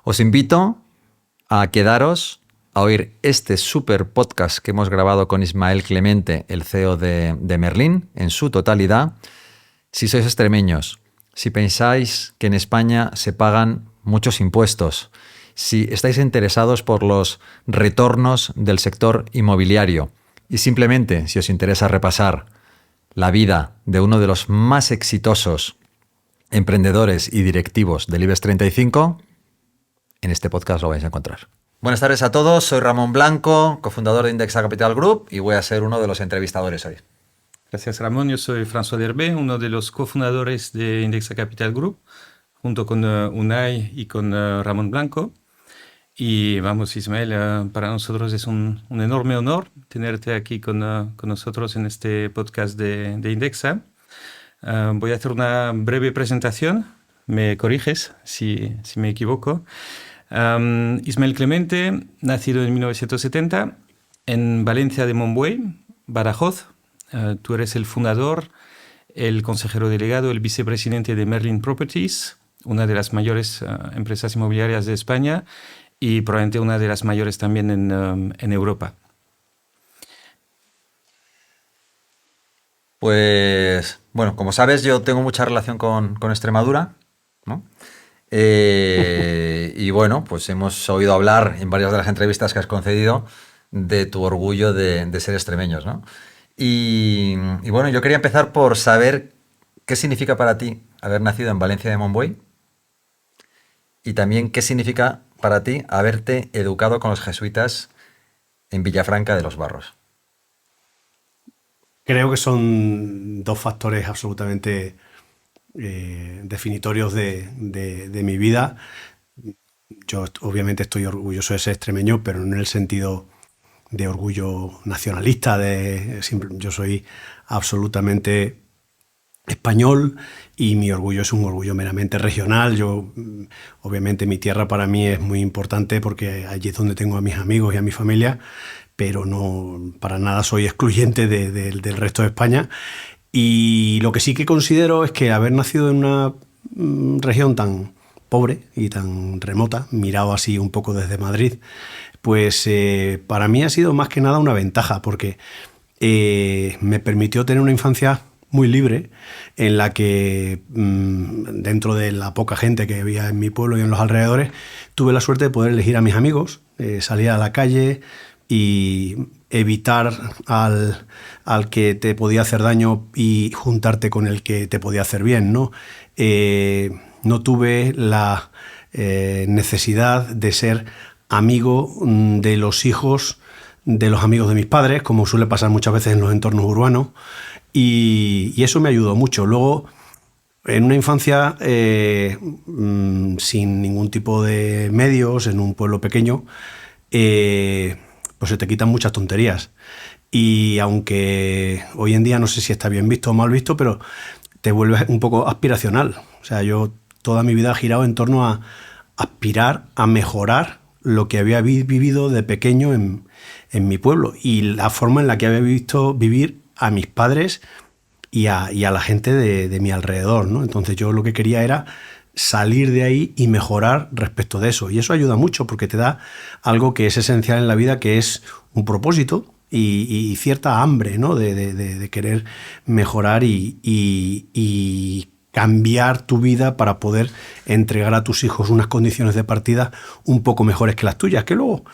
Os invito a quedaros a oír este super podcast que hemos grabado con Ismael Clemente, el CEO de Merlin, en su totalidad. Si sois extremeños, si pensáis que en España se pagan muchos impuestos, si estáis interesados por los retornos del sector inmobiliario y simplemente si os interesa repasar la vida de uno de los más exitosos emprendedores y directivos del IBEX 35, en este podcast lo vais a encontrar. Buenas tardes a todos, soy Ramón Blanco, cofundador de Indexa Capital Group y voy a ser uno de los entrevistadores hoy. Gracias, Ramón. Yo soy François Derbez, uno de los cofundadores de Indexa Capital Group, junto con Unai y con Ramón Blanco. Y vamos, Ismael, para nosotros es un enorme honor tenerte aquí con nosotros en este podcast de Indexa. Voy a hacer una breve presentación, me corriges si me equivoco. Ismael Clemente, nacido en 1970 en Valencia de Montbui, Badajoz. Tú eres el fundador, el consejero delegado, el vicepresidente de Merlin Properties, una de las mayores empresas inmobiliarias de España y probablemente una de las mayores también en Europa. Pues, bueno, como sabes, yo tengo mucha relación con Extremadura, ¿no? Y bueno, pues hemos oído hablar en varias de las entrevistas que has concedido de tu orgullo de ser extremeños, ¿no? Y bueno, yo quería empezar por saber qué significa para ti haber nacido en Valencia de Montbui y también qué significa para ti haberte educado con los jesuitas en Villafranca de los Barros. Creo que son dos factores absolutamente definitorios de mi vida. Yo obviamente estoy orgulloso de ser extremeño, pero no en el sentido de orgullo nacionalista. Yo soy absolutamente español y mi orgullo es un orgullo meramente regional. Obviamente mi tierra para mí es muy importante porque allí es donde tengo a mis amigos y a mi familia, pero no para nada soy excluyente del resto de España. Y lo que sí que considero es que haber nacido en una región tan pobre y tan remota, mirado así un poco desde Madrid, pues para mí ha sido más que nada una ventaja, porque me permitió tener una infancia muy libre, en la que dentro de la poca gente que había en mi pueblo y en los alrededores, tuve la suerte de poder elegir a mis amigos, salir a la calle y evitar al que te podía hacer daño y juntarte con el que te podía hacer bien, ¿no? No tuve la necesidad de ser amigo de los hijos de los amigos de mis padres, como suele pasar muchas veces en los entornos urbanos, y eso me ayudó mucho. Luego, en una infancia sin ningún tipo de medios, en un pueblo pequeño, pues se te quitan muchas tonterías. Y aunque hoy en día no sé si está bien visto o mal visto, pero te vuelves un poco aspiracional. O sea, yo toda mi vida he girado en torno a aspirar a mejorar lo que había vivido de pequeño en mi pueblo y la forma en la que había visto vivir a mis padres y a la gente de mi alrededor, ¿no? Entonces yo lo que quería era salir de ahí y mejorar respecto de eso. Y eso ayuda mucho porque te da algo que es esencial en la vida, que es un propósito y cierta hambre, ¿no? de querer mejorar y cambiar tu vida para poder entregar a tus hijos unas condiciones de partida un poco mejores que las tuyas, que luego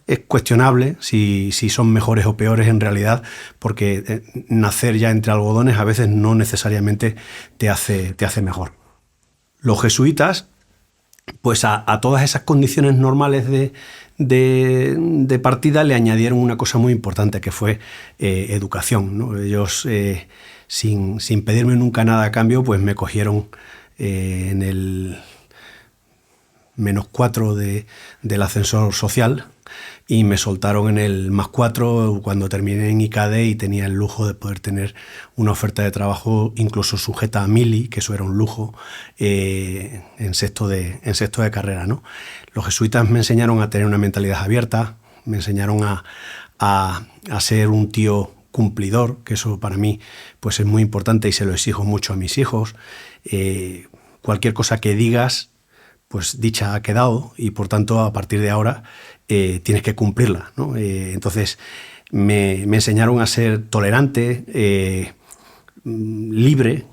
es cuestionable si son mejores o peores en realidad, porque nacer ya entre algodones a veces no necesariamente te hace mejor. Los jesuitas, pues a todas esas condiciones normales de partida le añadieron una cosa muy importante, que fue educación, ¿no? Ellos, sin pedirme nunca nada a cambio, pues me cogieron en el -4 del ascensor social y me soltaron en el +4 cuando terminé en ICADE y tenía el lujo de poder tener una oferta de trabajo incluso sujeta a Mili, que eso era un lujo, en sexto de carrera, ¿no? Los jesuitas me enseñaron a tener una mentalidad abierta, me enseñaron a ser un tío cumplidor, que eso para mí pues es muy importante y se lo exijo mucho a mis hijos. Cualquier cosa que digas, pues dicha ha quedado y por tanto a partir de ahora tienes que cumplirla, ¿no? Entonces me enseñaron a ser tolerante, libre,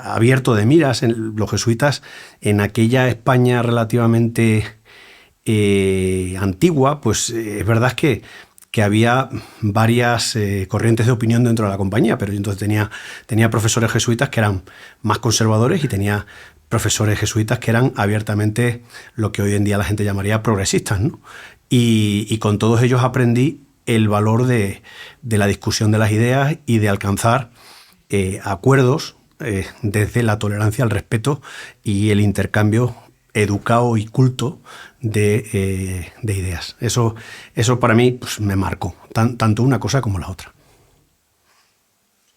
abierto de miras. Los jesuitas en aquella España relativamente antigua, pues es verdad que había varias corrientes de opinión dentro de la compañía, pero yo entonces tenía profesores jesuitas que eran más conservadores y tenía profesores jesuitas que eran abiertamente lo que hoy en día la gente llamaría progresistas, ¿no? Y con todos ellos aprendí el valor de la discusión de las ideas y de alcanzar acuerdos desde la tolerancia, el respeto y el intercambio educado y culto de ideas. Eso para mí pues, me marcó, tanto una cosa como la otra.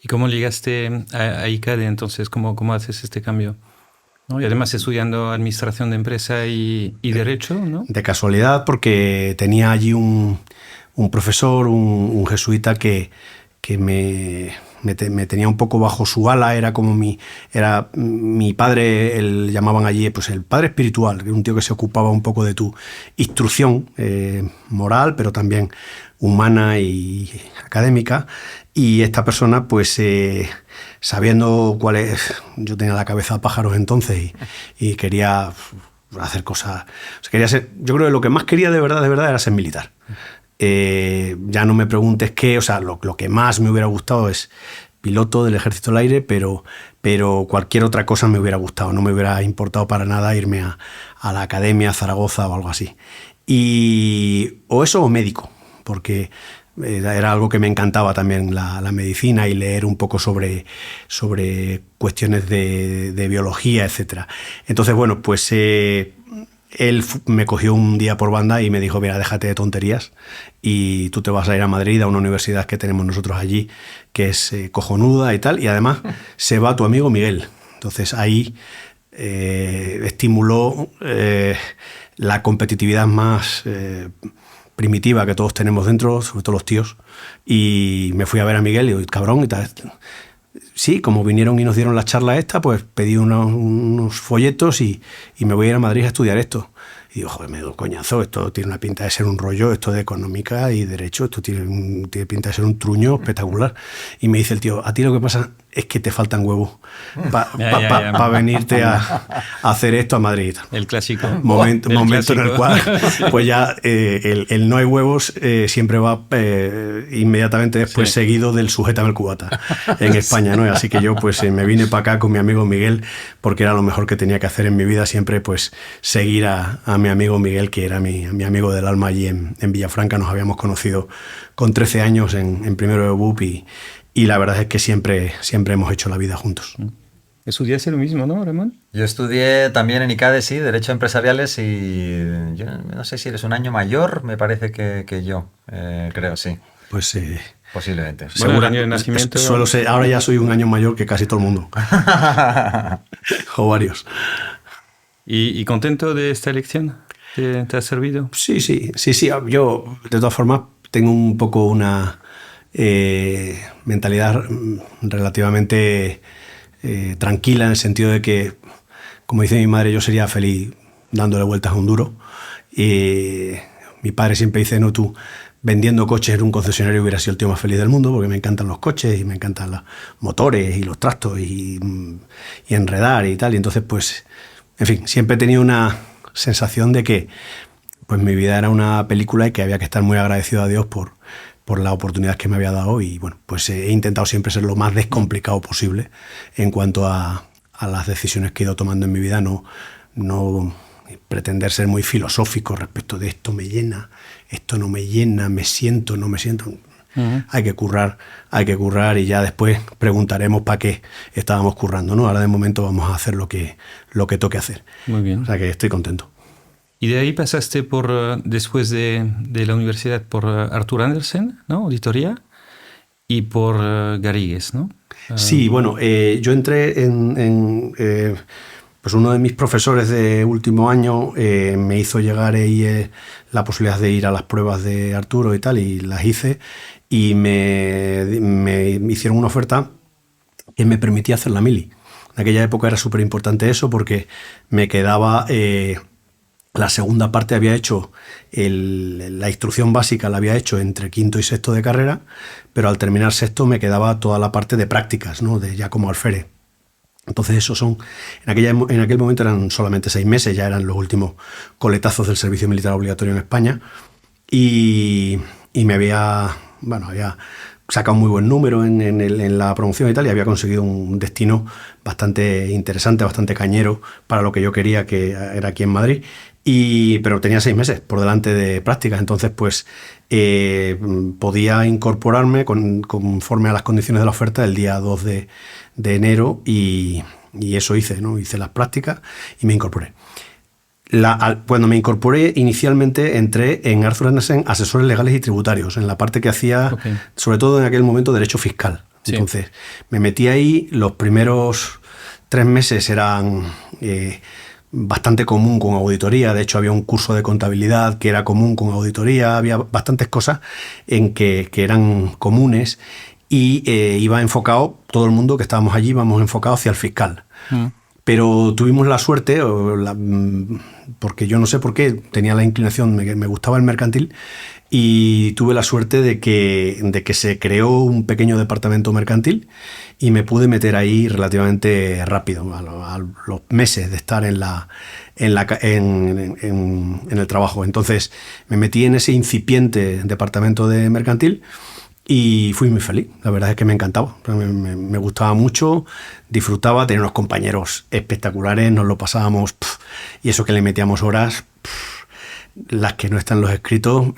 ¿Y cómo llegaste a ICADE entonces? ¿Cómo haces este cambio? ¿No? Y además estudiando administración de empresa y derecho, ¿no? De casualidad, porque tenía allí un profesor, un jesuita que me tenía un poco bajo su ala, era mi padre, llamaban allí pues el padre espiritual, que era un tío que se ocupaba un poco de tu instrucción moral, pero también humana y académica. Y esta persona, pues sabiendo yo tenía la cabeza a pájaros entonces y quería hacer cosas, yo creo que lo que más quería de verdad era ser militar. Ya no me preguntes qué, o sea, lo que más me hubiera gustado es piloto del Ejército del Aire, pero cualquier otra cosa me hubiera gustado, no me hubiera importado para nada irme a la academia, a Zaragoza o algo así. O eso o médico, porque era algo que me encantaba también, la medicina y leer un poco sobre cuestiones de biología, etc. Entonces, bueno, pues él me cogió un día por banda y me dijo, mira, déjate de tonterías y tú te vas a ir a Madrid, a una universidad que tenemos nosotros allí, que es cojonuda y tal, y además se va tu amigo Miguel. Entonces ahí estimuló la competitividad más primitiva que todos tenemos dentro, sobre todo los tíos, y me fui a ver a Miguel y digo, cabrón, y tal. Sí, como vinieron y nos dieron la charla esta, pues pedí unos folletos y me voy a ir a Madrid a estudiar esto. Y digo, joder, me doy coñazo, esto tiene una pinta de ser un rollo, esto de económica y derecho, esto tiene pinta de ser un truño espectacular. Y me dice el tío, a ti lo que pasa es que te faltan huevos para venirte a hacer esto a Madrid. El clásico. Momento en el cual pues ya el no hay huevos siempre va inmediatamente después seguido del sujétame el cubata en España, ¿no? Así que yo pues me vine para acá con mi amigo Miguel porque era lo mejor que tenía que hacer en mi vida, siempre pues seguir a mi amigo Miguel, que era mi amigo del alma allí en Villafranca. Nos habíamos conocido con 13 años en primero de BUP y la verdad es que siempre hemos hecho la vida juntos. ¿Estudiaste lo mismo, no, Ramón? Yo estudié también en ICADE, sí, Derecho Empresariales, y yo no sé si eres un año mayor, me parece que yo, creo, sí. Pues posiblemente. Bueno, el año de nacimiento... Ahora ya soy un año mayor que casi todo el mundo. O varios. ¿Y contento de esta elección? ¿Te ha servido? Sí. Yo, de todas formas, tengo un poco una mentalidad relativamente tranquila, en el sentido de que, como dice mi madre, yo sería feliz dándole vueltas a un duro. Mi padre siempre dice, no, tú vendiendo coches en un concesionario hubiera sido el tío más feliz del mundo, porque me encantan los coches y me encantan los motores y los tractos y enredar y tal. Y entonces, pues, en fin, siempre he tenido una sensación de que pues mi vida era una película y que había que estar muy agradecido a Dios por la oportunidad que me había dado, y bueno, pues he intentado siempre ser lo más descomplicado posible en cuanto a las decisiones que he ido tomando en mi vida, no pretender ser muy filosófico respecto de esto me llena, esto no me llena, me siento, no me siento. Uh-huh. Hay que currar y ya después preguntaremos para qué estábamos currando, ¿no? Ahora de momento vamos a hacer lo que toque hacer. Muy bien. O sea que estoy contento. Y de ahí pasaste después de la universidad por Arthur Andersen, ¿no? Auditoría, y por Garrigues, ¿no? Sí, bueno, yo entré pues uno de mis profesores de último año me hizo llegar ahí la posibilidad de ir a las pruebas de Arturo y tal, y las hice, y me hicieron una oferta que me permitía hacer la mili. En aquella época era súper importante eso porque me quedaba... la segunda parte había hecho, la instrucción básica la había hecho entre quinto y sexto de carrera, pero al terminar sexto me quedaba toda la parte de prácticas, ¿no? De ya como alférez. Entonces esos son, en aquel momento eran solamente 6 meses, ya eran los últimos coletazos del servicio militar obligatorio en España, y me había sacado un muy buen número en la promoción y tal, y había conseguido un destino bastante interesante, bastante cañero para lo que yo quería, que era aquí en Madrid. Pero tenía 6 meses por delante de prácticas, entonces pues podía incorporarme conforme a las condiciones de la oferta el día 2 de enero y eso hice, ¿no? Hice las prácticas y me incorporé. Cuando me incorporé, inicialmente entré en Arthur Andersen asesores legales y tributarios, en la parte que hacía, sobre todo en aquel momento, derecho fiscal. Sí. Entonces me metí ahí, los primeros 3 meses eran... bastante común con auditoría, de hecho había un curso de contabilidad que era común con auditoría, había bastantes cosas en que eran comunes y iba enfocado, todo el mundo que estábamos allí íbamos enfocados hacia el fiscal. Pero tuvimos la suerte, porque yo no sé por qué, tenía la inclinación, me gustaba el mercantil, y tuve la suerte de que se creó un pequeño departamento mercantil y me pude meter ahí relativamente rápido, a los meses de estar en el trabajo. Entonces me metí en ese incipiente departamento de mercantil y fui muy feliz. La verdad es que me encantaba, me gustaba mucho, disfrutaba, tenía unos compañeros espectaculares, nos lo pasábamos, y eso que le metíamos horas, las que no están en los escritos,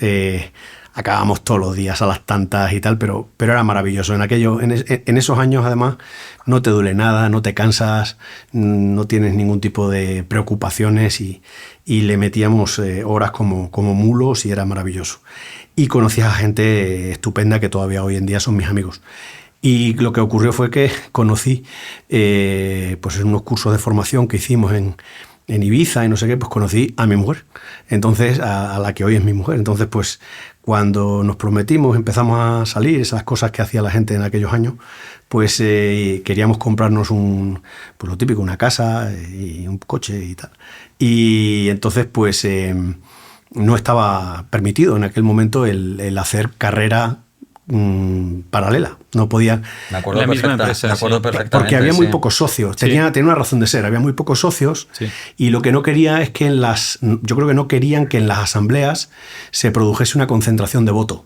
acabábamos todos los días a las tantas y tal, pero era maravilloso. En esos años, además, no te duele nada, no te cansas, no tienes ningún tipo de preocupaciones y le metíamos horas como mulos y era maravilloso. Y conocías a gente estupenda que todavía hoy en día son mis amigos. Y lo que ocurrió fue que conocí, pues en unos cursos de formación que hicimos en Ibiza y no sé qué, pues conocí a mi mujer, entonces a la que hoy es mi mujer. Entonces pues cuando nos prometimos, empezamos a salir, esas cosas que hacía la gente en aquellos años, pues queríamos comprarnos pues lo típico, una casa y un coche y tal. Y entonces pues no estaba permitido en aquel momento el hacer carrera paralela. No podía. Me acuerdo perfectamente. Porque había muy pocos socios. Tenía una razón de ser. Había muy pocos socios y lo que no quería es que yo creo que no querían que en las asambleas se produjese una concentración de voto.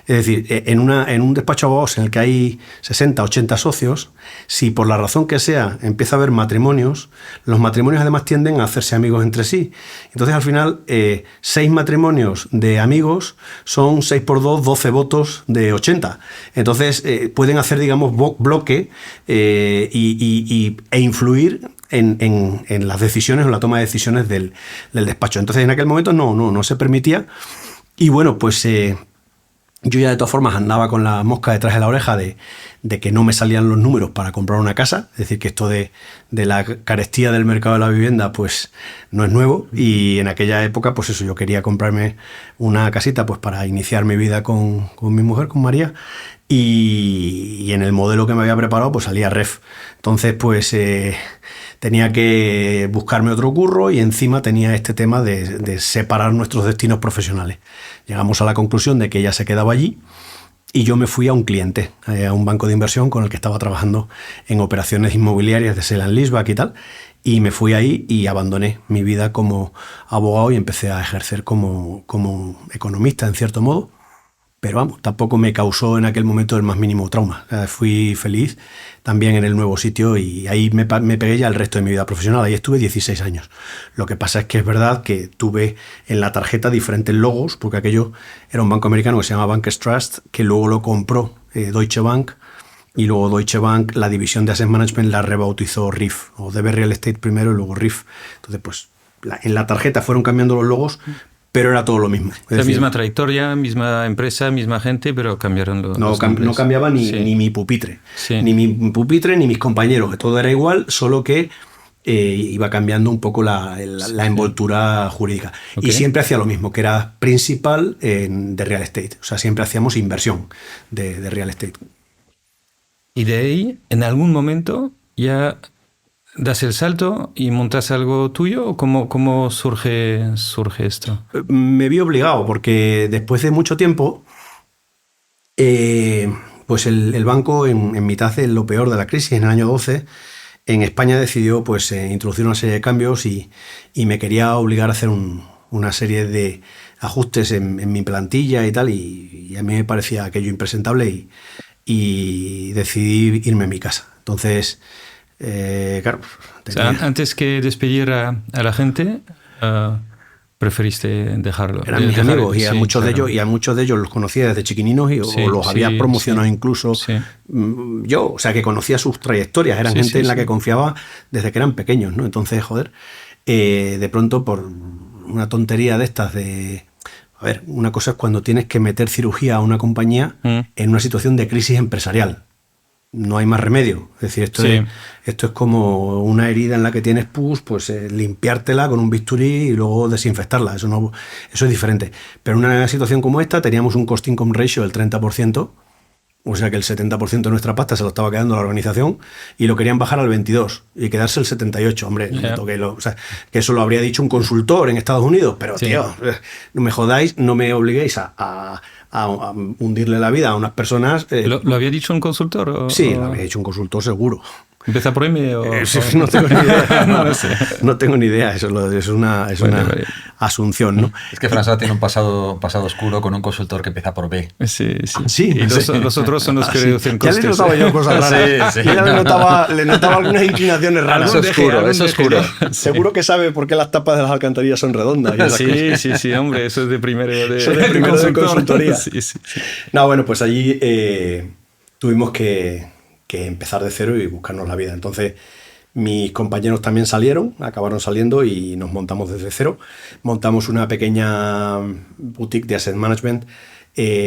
Es decir, en un despacho de abogados en el que hay 60, 80 socios, si por la razón que sea empieza a haber matrimonios, los matrimonios además tienden a hacerse amigos entre sí. Entonces al final 6 matrimonios de amigos son 6 por 2, 12 votos de 80. Entonces pueden hacer, digamos, bloque e influir en las decisiones o la toma de decisiones del despacho. Entonces en aquel momento no se permitía. Y bueno, pues yo ya de todas formas andaba con la mosca detrás de la oreja de que no me salían los números para comprar una casa. Es decir, que esto de la carestía del mercado de la vivienda pues no es nuevo, y en aquella época pues eso, yo quería comprarme una casita pues para iniciar mi vida con mi mujer, con María, y en el modelo que me había preparado pues salía REF. Entonces pues tenía que buscarme otro curro y encima tenía este tema de separar nuestros destinos profesionales. Llegamos a la conclusión de que ella se quedaba allí y yo me fui a un cliente, a un banco de inversión con el que estaba trabajando en operaciones inmobiliarias de sale and leaseback y tal, y me fui ahí y abandoné mi vida como abogado y empecé a ejercer como economista en cierto modo. Pero vamos, tampoco me causó en aquel momento el más mínimo trauma. Fui feliz también en el nuevo sitio y ahí me pegué ya el resto de mi vida profesional. Ahí estuve 16 años. Lo que pasa es que es verdad que tuve en la tarjeta diferentes logos, porque aquello era un banco americano que se llama Bankers Trust, que luego lo compró Deutsche Bank, y luego Deutsche Bank, la división de Asset Management, la rebautizó RIF, o DB Real Estate primero y luego RIF. Entonces, pues en la tarjeta fueron cambiando los logos, pero era todo lo mismo. La misma trayectoria, misma empresa, misma gente, pero cambiaron los nombres. No cambiaba ni mi pupitre. Sí. Ni mi pupitre ni mis compañeros. Todo era igual, solo que iba cambiando un poco la envoltura jurídica. Okay. Y siempre hacía lo mismo, que era principal de real estate. O sea, siempre hacíamos inversión de real estate. Y de ahí, en algún momento, ya das el salto y montas algo tuyo o cómo surge esto? Me vi obligado porque después de mucho tiempo, pues el banco en mitad de lo peor de la crisis, en el año 12, en España decidió pues introducir una serie de cambios y me quería obligar a hacer una serie de ajustes en mi plantilla y tal, y a mí me parecía aquello impresentable y decidí irme a mi casa. Entonces, claro... O sea, antes que despedir a la gente, preferiste dejarlo. Eran mis amigos y a muchos de ellos los conocía desde chiquininos o los había promocionado incluso yo, o sea, que conocía sus trayectorias, eran gente en la que confiaba desde que eran pequeños, ¿no? Entonces, joder, de pronto por una tontería de estas de... A ver, una cosa es cuando tienes que meter cirugía a una compañía en una situación de crisis empresarial. No hay más remedio. Es decir, esto es como una herida en la que tienes pus, pues limpiártela con un bisturí y luego desinfectarla. Eso es diferente. Pero en una situación como esta teníamos un cost-income ratio del 30%, o sea que el 70% de nuestra pasta se lo estaba quedando la organización y lo querían bajar al 22% y quedarse el 78%. Hombre, o sea, que eso lo habría dicho un consultor en Estados Unidos, pero tío, no me jodáis, no me obliguéis a hundirle la vida a unas personas... ¿Lo había dicho un consultor? Sí, lo había dicho un consultor seguro. ¿Empieza por M? No tengo ni idea. No lo sé. No tengo ni idea. Eso es una asunción, ¿no? Es que François tiene un pasado oscuro con un consultor que empieza por B. Sí. Sí. Y los otros son los que reducen costes. Ya le notaba yo cosas raras. Sí. Yo ya le notaba algunas inclinaciones raras. Es oscuro. Seguro que sabe por qué las tapas de las alcantarillas son redondas. Sí, hombre. Eso es de primero de consultoría. Sí. No, bueno, pues allí tuvimos que empezar de cero y buscarnos la vida. Entonces, mis compañeros también acabaron saliendo y nos montamos desde cero. Montamos una pequeña boutique de asset management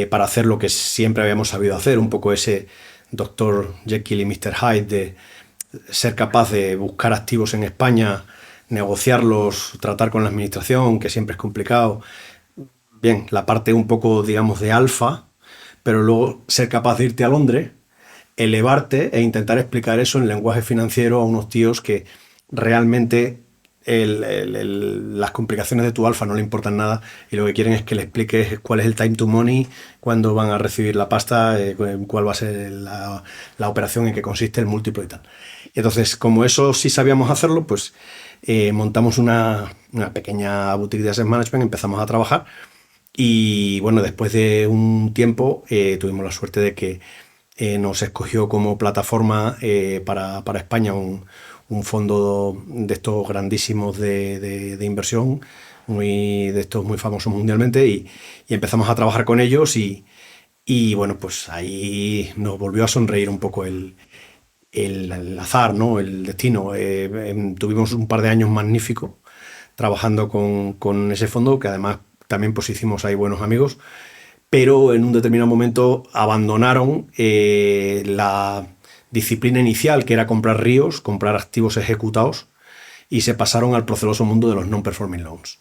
para hacer lo que siempre habíamos sabido hacer, un poco ese Dr. Jekyll y Mr. Hyde de ser capaz de buscar activos en España, negociarlos, tratar con la administración, que siempre es complicado. Bien, la parte un poco, digamos, de alfa, pero luego ser capaz de irte a Londres, elevarte e intentar explicar eso en lenguaje financiero a unos tíos que realmente las complicaciones de tu alfa no le importan nada y lo que quieren es que le expliques cuál es el time to money, cuándo van a recibir la pasta, cuál va a ser la operación, en qué consiste el múltiplo y tal. Y entonces, como eso sí sabíamos hacerlo, pues montamos una pequeña boutique de asset management, empezamos a trabajar y bueno, después de un tiempo tuvimos la suerte de que nos escogió como plataforma para España un fondo de estos grandísimos de inversión, de estos muy famosos mundialmente, y empezamos a trabajar con ellos y bueno, pues ahí nos volvió a sonreír un poco el azar, ¿no? El destino. Tuvimos un par de años magníficos trabajando con ese fondo, que además también pues hicimos ahí buenos amigos, pero en un determinado momento abandonaron la disciplina inicial, que era comprar ríos, comprar activos ejecutados, y se pasaron al proceloso mundo de los non-performing loans.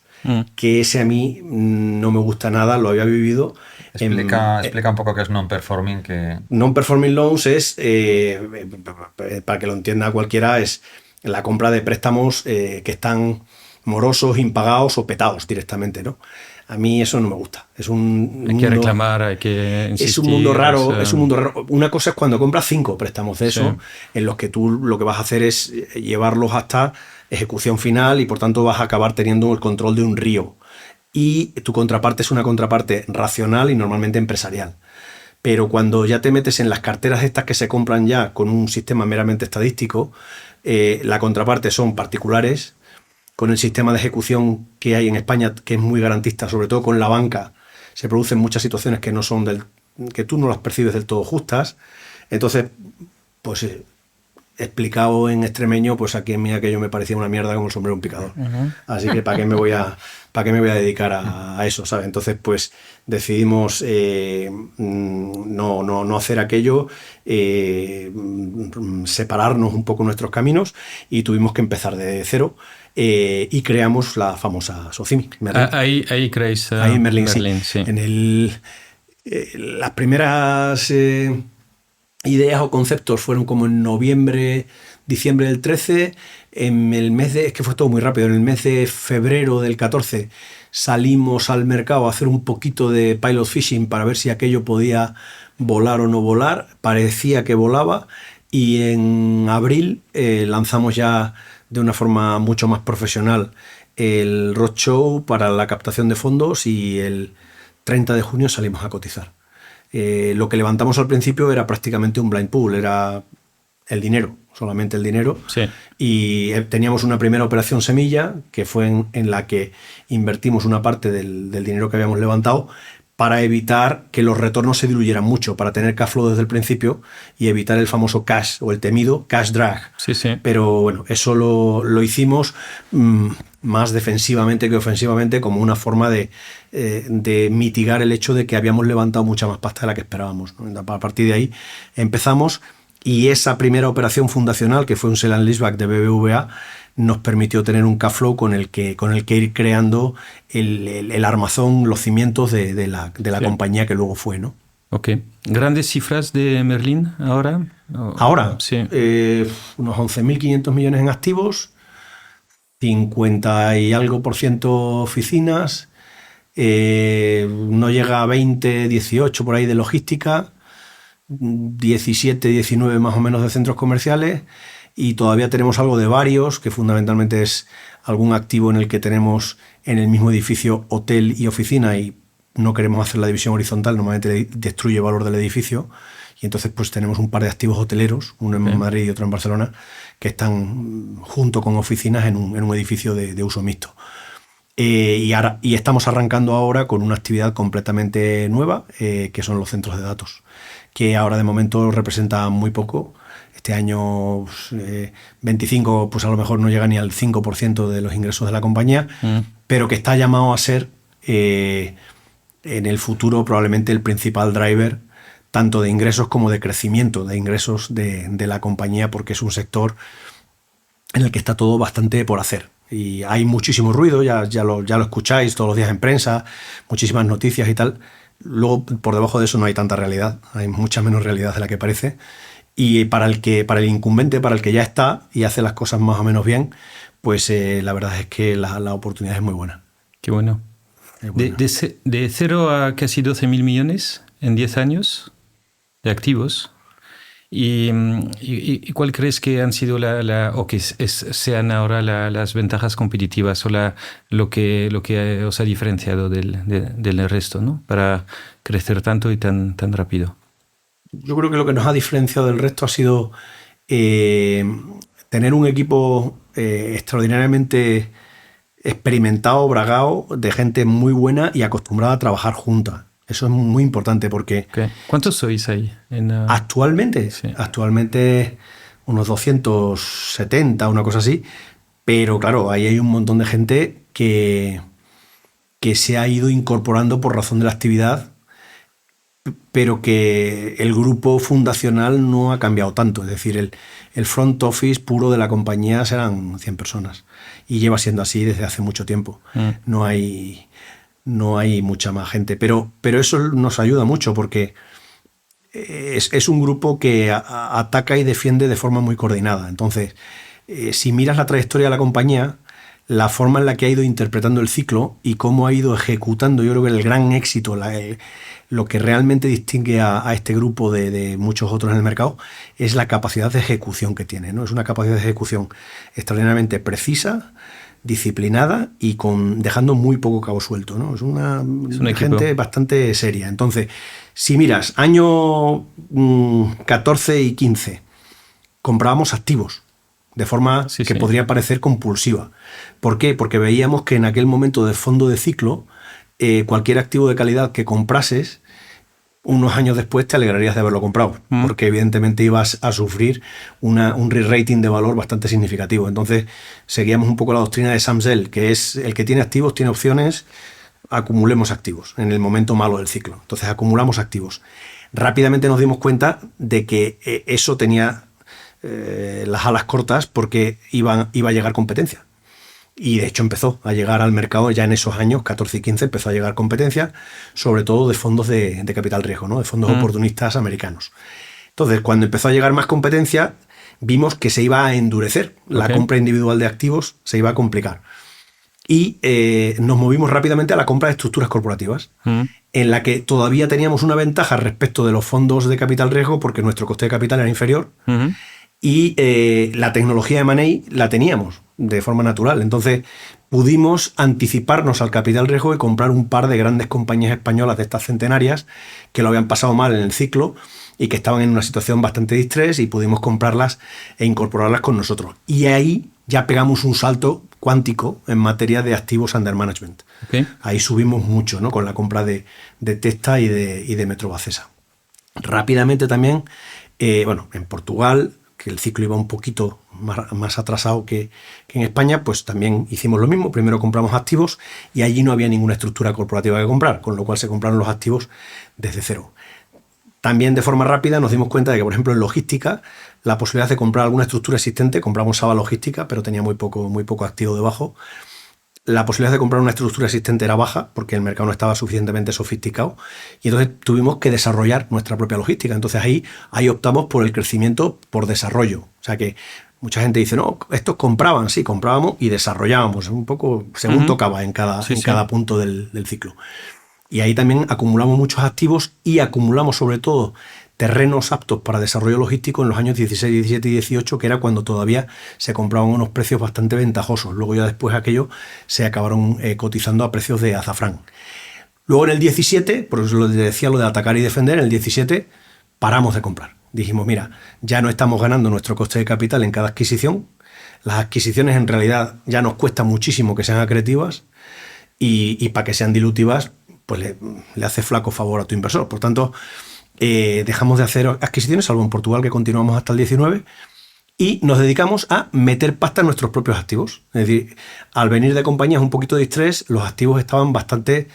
Que ese a mí no me gusta nada, lo había vivido. Explica un poco qué es non-performing. Non-performing loans es, para que lo entienda cualquiera, es la compra de préstamos que están morosos, impagados o petados directamente, ¿no? A mí eso no me gusta. Hay que reclamar, hay que insistir. Es un mundo raro. Una cosa es cuando compras 5 préstamos de eso, en los que tú lo que vas a hacer es llevarlos hasta ejecución final y por tanto vas a acabar teniendo el control de un río. Y tu contraparte es una contraparte racional y normalmente empresarial. Pero cuando ya te metes en las carteras estas que se compran ya con un sistema meramente estadístico, la contraparte son particulares, con el sistema de ejecución que hay en España, que es muy garantista, sobre todo con la banca, se producen muchas situaciones que no son que tú no las percibes del todo justas. Entonces, pues explicado en extremeño, pues aquí en mí aquello me parecía una mierda como el sombrero de un picador. Así que ¿para qué me voy a dedicar a eso, ¿sabes? Entonces, pues decidimos no hacer aquello, separarnos un poco nuestros caminos y tuvimos que empezar de cero. Y creamos la famosa Socimi. Ahí creéis ahí en Merlin, sí. En las primeras ideas o conceptos fueron como en noviembre diciembre del 13, es que fue todo muy rápido, en el mes de febrero del 14 salimos al mercado a hacer un poquito de pilot fishing para ver si aquello podía volar o no volar, parecía que volaba, y en abril lanzamos ya de una forma mucho más profesional el roadshow para la captación de fondos, y el 30 de junio salimos a cotizar. Lo que levantamos al principio era prácticamente un blind pool, era el dinero, solamente el dinero. Sí. Y teníamos una primera operación semilla, que fue en la que invertimos una parte del dinero que habíamos levantado para evitar que los retornos se diluyeran mucho, para tener cash flow desde el principio y evitar el famoso cash, o el temido cash drag. Sí, sí. Pero bueno, eso lo hicimos más defensivamente que ofensivamente, como una forma de mitigar el hecho de que habíamos levantado mucha más pasta de la que esperábamos, ¿no? A partir de ahí empezamos, y esa primera operación fundacional, que fue un sell and leaseback de BBVA, nos permitió tener un cash flow con el que ir creando el armazón, los cimientos de la Sí. compañía que luego fue, ¿no? Ok. ¿Grandes cifras de Merlin ahora? Ahora, Sí. unos 11.500 millones en activos, 50 y algo % oficinas, no llega a 20, 18 por ahí de logística, 17, 19 más o menos de centros comerciales, y todavía tenemos algo de varios, que fundamentalmente es algún activo en el que tenemos en el mismo edificio hotel y oficina, y no queremos hacer la división horizontal, normalmente destruye el valor del edificio, y entonces pues tenemos un par de activos hoteleros, uno en Madrid y otro en Barcelona, que están junto con oficinas en un edificio de uso mixto. Y estamos arrancando ahora con una actividad completamente nueva, que son los centros de datos, que ahora de momento representa muy poco. Este año 25, pues a lo mejor no llega ni al 5% de los ingresos de la compañía, pero que está llamado a ser en el futuro probablemente el principal driver tanto de ingresos como de crecimiento de ingresos de la compañía, porque es un sector en el que está todo bastante por hacer. Y hay muchísimo ruido, ya lo escucháis todos los días en prensa, muchísimas noticias y tal. Luego, por debajo de eso no hay tanta realidad, hay mucha menos realidad de la que parece. Y para el incumbente, para el que ya está y hace las cosas más o menos bien, pues la verdad es que la oportunidad es muy buena. Qué bueno. De 0 a casi 12.000 millones en 10 años de activos. ¿Y cuál crees que han sido o que sean ahora las ventajas competitivas o lo que os ha diferenciado del resto, ¿no? Para crecer tanto y tan rápido? Yo creo que lo que nos ha diferenciado del resto ha sido tener un equipo extraordinariamente experimentado, bragado, de gente muy buena y acostumbrada a trabajar juntas. Eso es muy importante porque... Okay. ¿Cuántos sois ahí? Actualmente unos 270, una cosa así. Pero claro, ahí hay un montón de gente que se ha ido incorporando por razón de la actividad, pero que el grupo fundacional no ha cambiado tanto. Es decir, el front office puro de la compañía serán 100 personas. Y lleva siendo así desde hace mucho tiempo. No hay mucha más gente. Pero eso nos ayuda mucho porque es un grupo que ataca y defiende de forma muy coordinada. Entonces, si miras la trayectoria de la compañía, la forma en la que ha ido interpretando el ciclo y cómo ha ido ejecutando, yo creo que el gran éxito, lo que realmente distingue a este grupo de muchos otros en el mercado, es la capacidad de ejecución que tiene, ¿no? Es una capacidad de ejecución extraordinariamente precisa, disciplinada y dejando muy poco cabo suelto, ¿no? Es una gente bastante seria. Entonces, si miras, año 14 y 15, comprábamos activos de forma que podría parecer compulsiva. ¿Por qué? Porque veíamos que en aquel momento de fondo de ciclo, cualquier activo de calidad que comprases, unos años después te alegrarías de haberlo comprado, porque evidentemente ibas a sufrir un re-rating de valor bastante significativo. Entonces seguíamos un poco la doctrina de Sam Zell, que es el que tiene activos, tiene opciones, acumulemos activos en el momento malo del ciclo. Entonces acumulamos activos. Rápidamente nos dimos cuenta de que eso tenía las alas cortas porque iba a llegar competencia. Y de hecho empezó a llegar al mercado ya en esos años, 14 y 15, empezó a llegar competencia, sobre todo de fondos de capital riesgo, ¿no? De fondos oportunistas americanos. Entonces, cuando empezó a llegar más competencia, vimos que se iba a endurecer. La compra individual de activos se iba a complicar. Y nos movimos rápidamente a la compra de estructuras corporativas, en la que todavía teníamos una ventaja respecto de los fondos de capital riesgo, porque nuestro coste de capital era inferior, y la tecnología de M&A la teníamos de forma natural. Entonces pudimos anticiparnos al capital riesgo y comprar un par de grandes compañías españolas de estas centenarias que lo habían pasado mal en el ciclo y que estaban en una situación bastante de estrés, y pudimos comprarlas e incorporarlas con nosotros. Y ahí ya pegamos un salto cuántico en materia de activos under management. Ahí subimos mucho, ¿no? Con la compra de Testa y de Metrovacesa. Rápidamente también, en Portugal, que el ciclo iba un poquito más atrasado que en España, pues también hicimos lo mismo. Primero compramos activos y allí no había ninguna estructura corporativa que comprar, con lo cual se compraron los activos desde cero. También de forma rápida nos dimos cuenta de que, por ejemplo, en logística, la posibilidad de comprar alguna estructura existente, compramos Saba Logística, pero tenía muy poco activo debajo. La posibilidad de comprar una estructura existente era baja porque el mercado no estaba suficientemente sofisticado, y entonces tuvimos que desarrollar nuestra propia logística. Entonces ahí optamos por el crecimiento por desarrollo. O sea que mucha gente dice, no, estos compraban, sí, comprábamos y desarrollábamos, un poco según tocaba en cada punto del ciclo. Y ahí también acumulamos muchos activos y acumulamos sobre todo terrenos aptos para desarrollo logístico en los años 16, 17 y 18, que era cuando todavía se compraban unos precios bastante ventajosos. Luego ya después aquello se acabaron cotizando a precios de azafrán. Luego en el 17, por eso decía lo de atacar y defender, en el 17 paramos de comprar. Dijimos, mira, ya no estamos ganando nuestro coste de capital en cada adquisición. Las adquisiciones en realidad ya nos cuesta muchísimo que sean acretivas, y para que sean dilutivas, pues le hace flaco favor a tu inversor. Por tanto, dejamos de hacer adquisiciones, salvo en Portugal, que continuamos hasta el 19, y nos dedicamos a meter pasta en nuestros propios activos. Es decir, al venir de compañías un poquito de estrés, los activos estaban bastante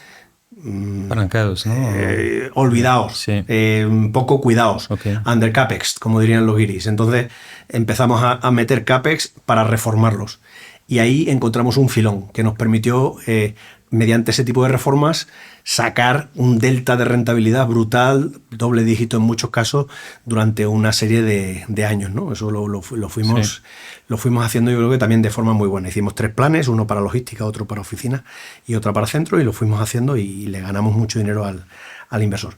arrancados, ¿no? Olvidados, poco cuidados, under capex, como dirían los guiris. Entonces empezamos a meter capex para reformarlos, y ahí encontramos un filón que nos permitió, mediante ese tipo de reformas, sacar un delta de rentabilidad brutal, doble dígito en muchos casos, durante una serie de años, ¿no? Eso lo fuimos haciendo, yo creo que también de forma muy buena. Hicimos 3 planes, uno para logística, otro para oficina y otro para centro, y lo fuimos haciendo y le ganamos mucho dinero al inversor.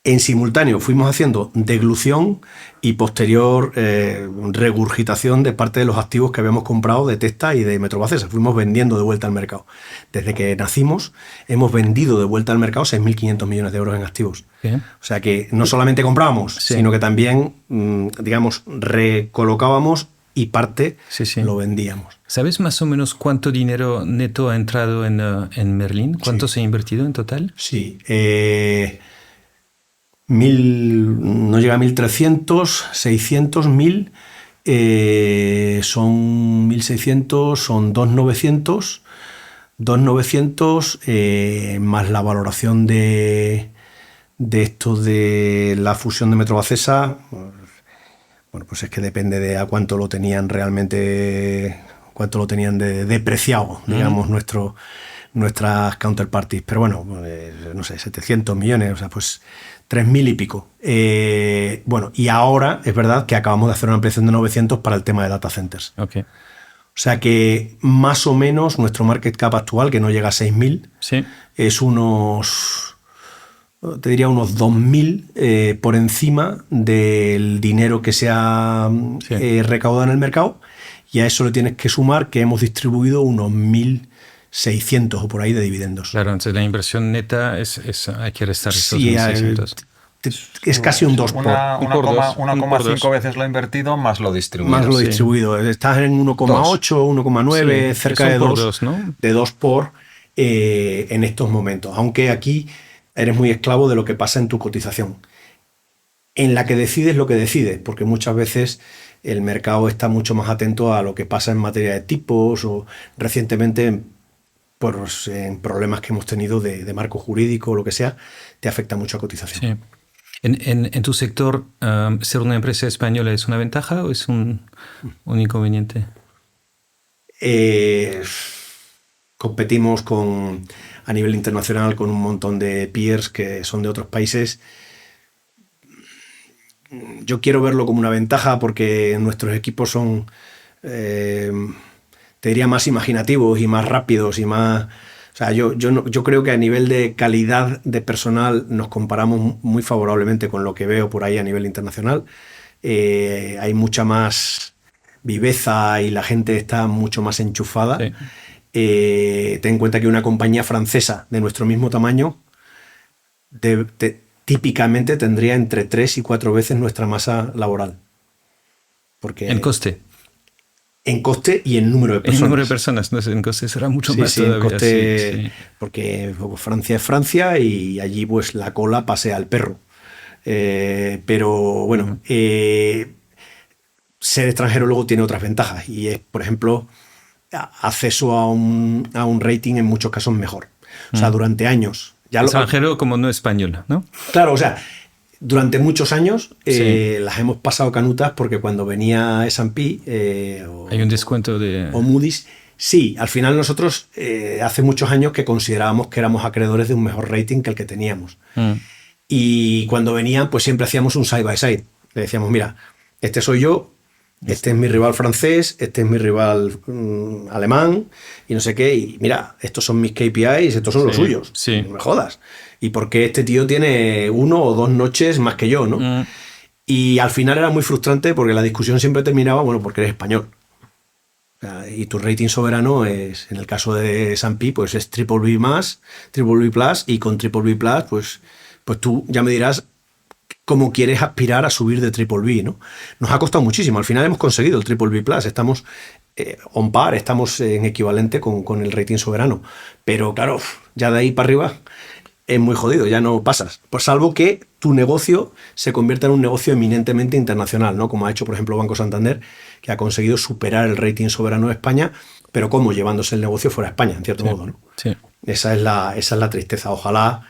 En simultáneo fuimos haciendo deglución y posterior regurgitación de parte de los activos que habíamos comprado de Testa y de Metrovacesa. Fuimos vendiendo de vuelta al mercado. Desde que nacimos hemos vendido de vuelta al mercado 6.500 millones de euros en activos. O sea que no solamente comprábamos, sino que también, recolocábamos y parte lo vendíamos. ¿Sabes más o menos cuánto dinero neto ha entrado en Merlin? ¿Cuánto se ha invertido en total? Sí, no llega a 1.300, 600, 1.000, son 1.600, son 2.900, más la valoración de esto de la fusión de Metrovacesa. Bueno, pues es que depende de a cuánto lo tenían realmente, cuánto lo tenían de depreciado, digamos, nuestras counterparties. Pero bueno, no sé, 700 millones, o sea, pues 3.000 y pico. Y ahora es verdad que acabamos de hacer una ampliación de 900 para el tema de data centers. O sea que más o menos nuestro market cap actual, que no llega a 6.000, es te diría unos 2.000 por encima del dinero que se ha recaudado en el mercado, y a eso le tienes que sumar que hemos distribuido unos 1.600 o por ahí de dividendos. Claro, entonces la inversión neta hay que restar esos 1.600. Es casi un 2 1,5 veces lo invertido más lo distribuido. Más lo distribuido. Estás en 1,8, 1,9, cerca de 2, ¿no? De 2 por en estos momentos. Aunque aquí eres muy esclavo de lo que pasa en tu cotización, en la que decides lo que decides, porque muchas veces el mercado está mucho más atento a lo que pasa en materia de tipos, o recientemente en problemas que hemos tenido de marco jurídico o lo que sea, te afecta mucho a cotización. En tu sector, ¿ser una empresa española es una ventaja o es un inconveniente? Competimos a nivel internacional con un montón de peers que son de otros países. yo quiero verlo como una ventaja porque nuestros equipos son, te diría, más imaginativos y más rápidos y más... O sea, yo creo que a nivel de calidad de personal nos comparamos muy favorablemente con lo que veo por ahí a nivel internacional. Hay mucha más viveza y la gente está mucho más enchufada. Sí. Ten en cuenta que una compañía francesa de nuestro mismo tamaño típicamente tendría entre 3 y 4 veces nuestra masa laboral. Porque En coste. En coste y en número de personas. En número de personas, no sé, en coste será mucho más Sí, todavía. en coste, Sí. porque Francia es Francia y allí pues la cola pasea al perro. Pero bueno, ser extranjero luego tiene otras ventajas y es, por ejemplo, acceso a un rating en muchos casos mejor. O sea, durante años... Extranjero como no español, ¿no? Claro, o sea, durante muchos años las hemos pasado canutas porque cuando venía S&P hay un descuento de... o Moody's, sí, al final nosotros hace muchos años que considerábamos que éramos acreedores de un mejor rating que el que teníamos. Y cuando venían, pues siempre hacíamos un side by side. Le decíamos, mira, este soy yo, este es mi rival francés, este es mi rival alemán y no sé qué. Y mira, estos son mis KPIs, estos son los suyos. Sí. No me jodas. Y porque este tío tiene 1 o 2 noches más que yo, ¿no? Y al final era muy frustrante porque la discusión siempre terminaba, bueno, porque eres español. O sea, y tu rating soberano es, en el caso de S&P, pues es BBB+, BBB+, y con BBB+, pues tú ya me dirás cómo quieres aspirar a subir de BBB, ¿no? Nos ha costado muchísimo. Al final hemos conseguido el BBB+, estamos on par, estamos en equivalente con el rating soberano. Pero claro, ya de ahí para arriba es muy jodido, ya no pasas. Pues salvo que tu negocio se convierta en un negocio eminentemente internacional, ¿no? Como ha hecho, por ejemplo, Banco Santander, que ha conseguido superar el rating soberano de España, pero como llevándose el negocio fuera de España, en cierto modo, ¿no? Sí. Esa es la tristeza. Ojalá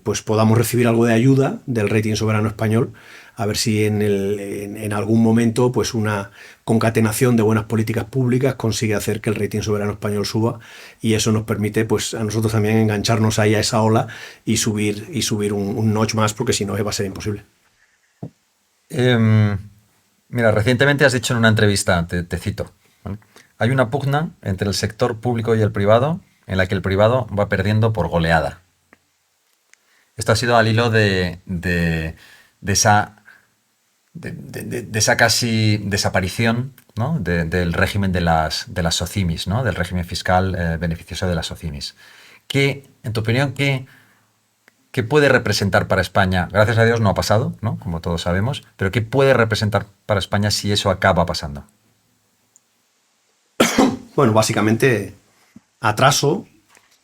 pues podamos recibir algo de ayuda del rating soberano español, a ver si en algún momento pues una concatenación de buenas políticas públicas consigue hacer que el rating soberano español suba, y eso nos permite pues a nosotros también engancharnos ahí a esa ola y subir un notch más, porque si no va a ser imposible. Mira, recientemente has dicho en una entrevista, te cito, ¿vale? Hay una pugna entre el sector público y el privado en la que el privado va perdiendo por goleada. Esto ha sido al hilo de esa casi desaparición, ¿no? del régimen de las SOCIMIs, ¿no? Del régimen fiscal beneficioso de las SOCIMIs. En tu opinión, ¿qué puede representar para España? Gracias a Dios no ha pasado, ¿no? Como todos sabemos, pero ¿qué puede representar para España si eso acaba pasando? Bueno, básicamente atraso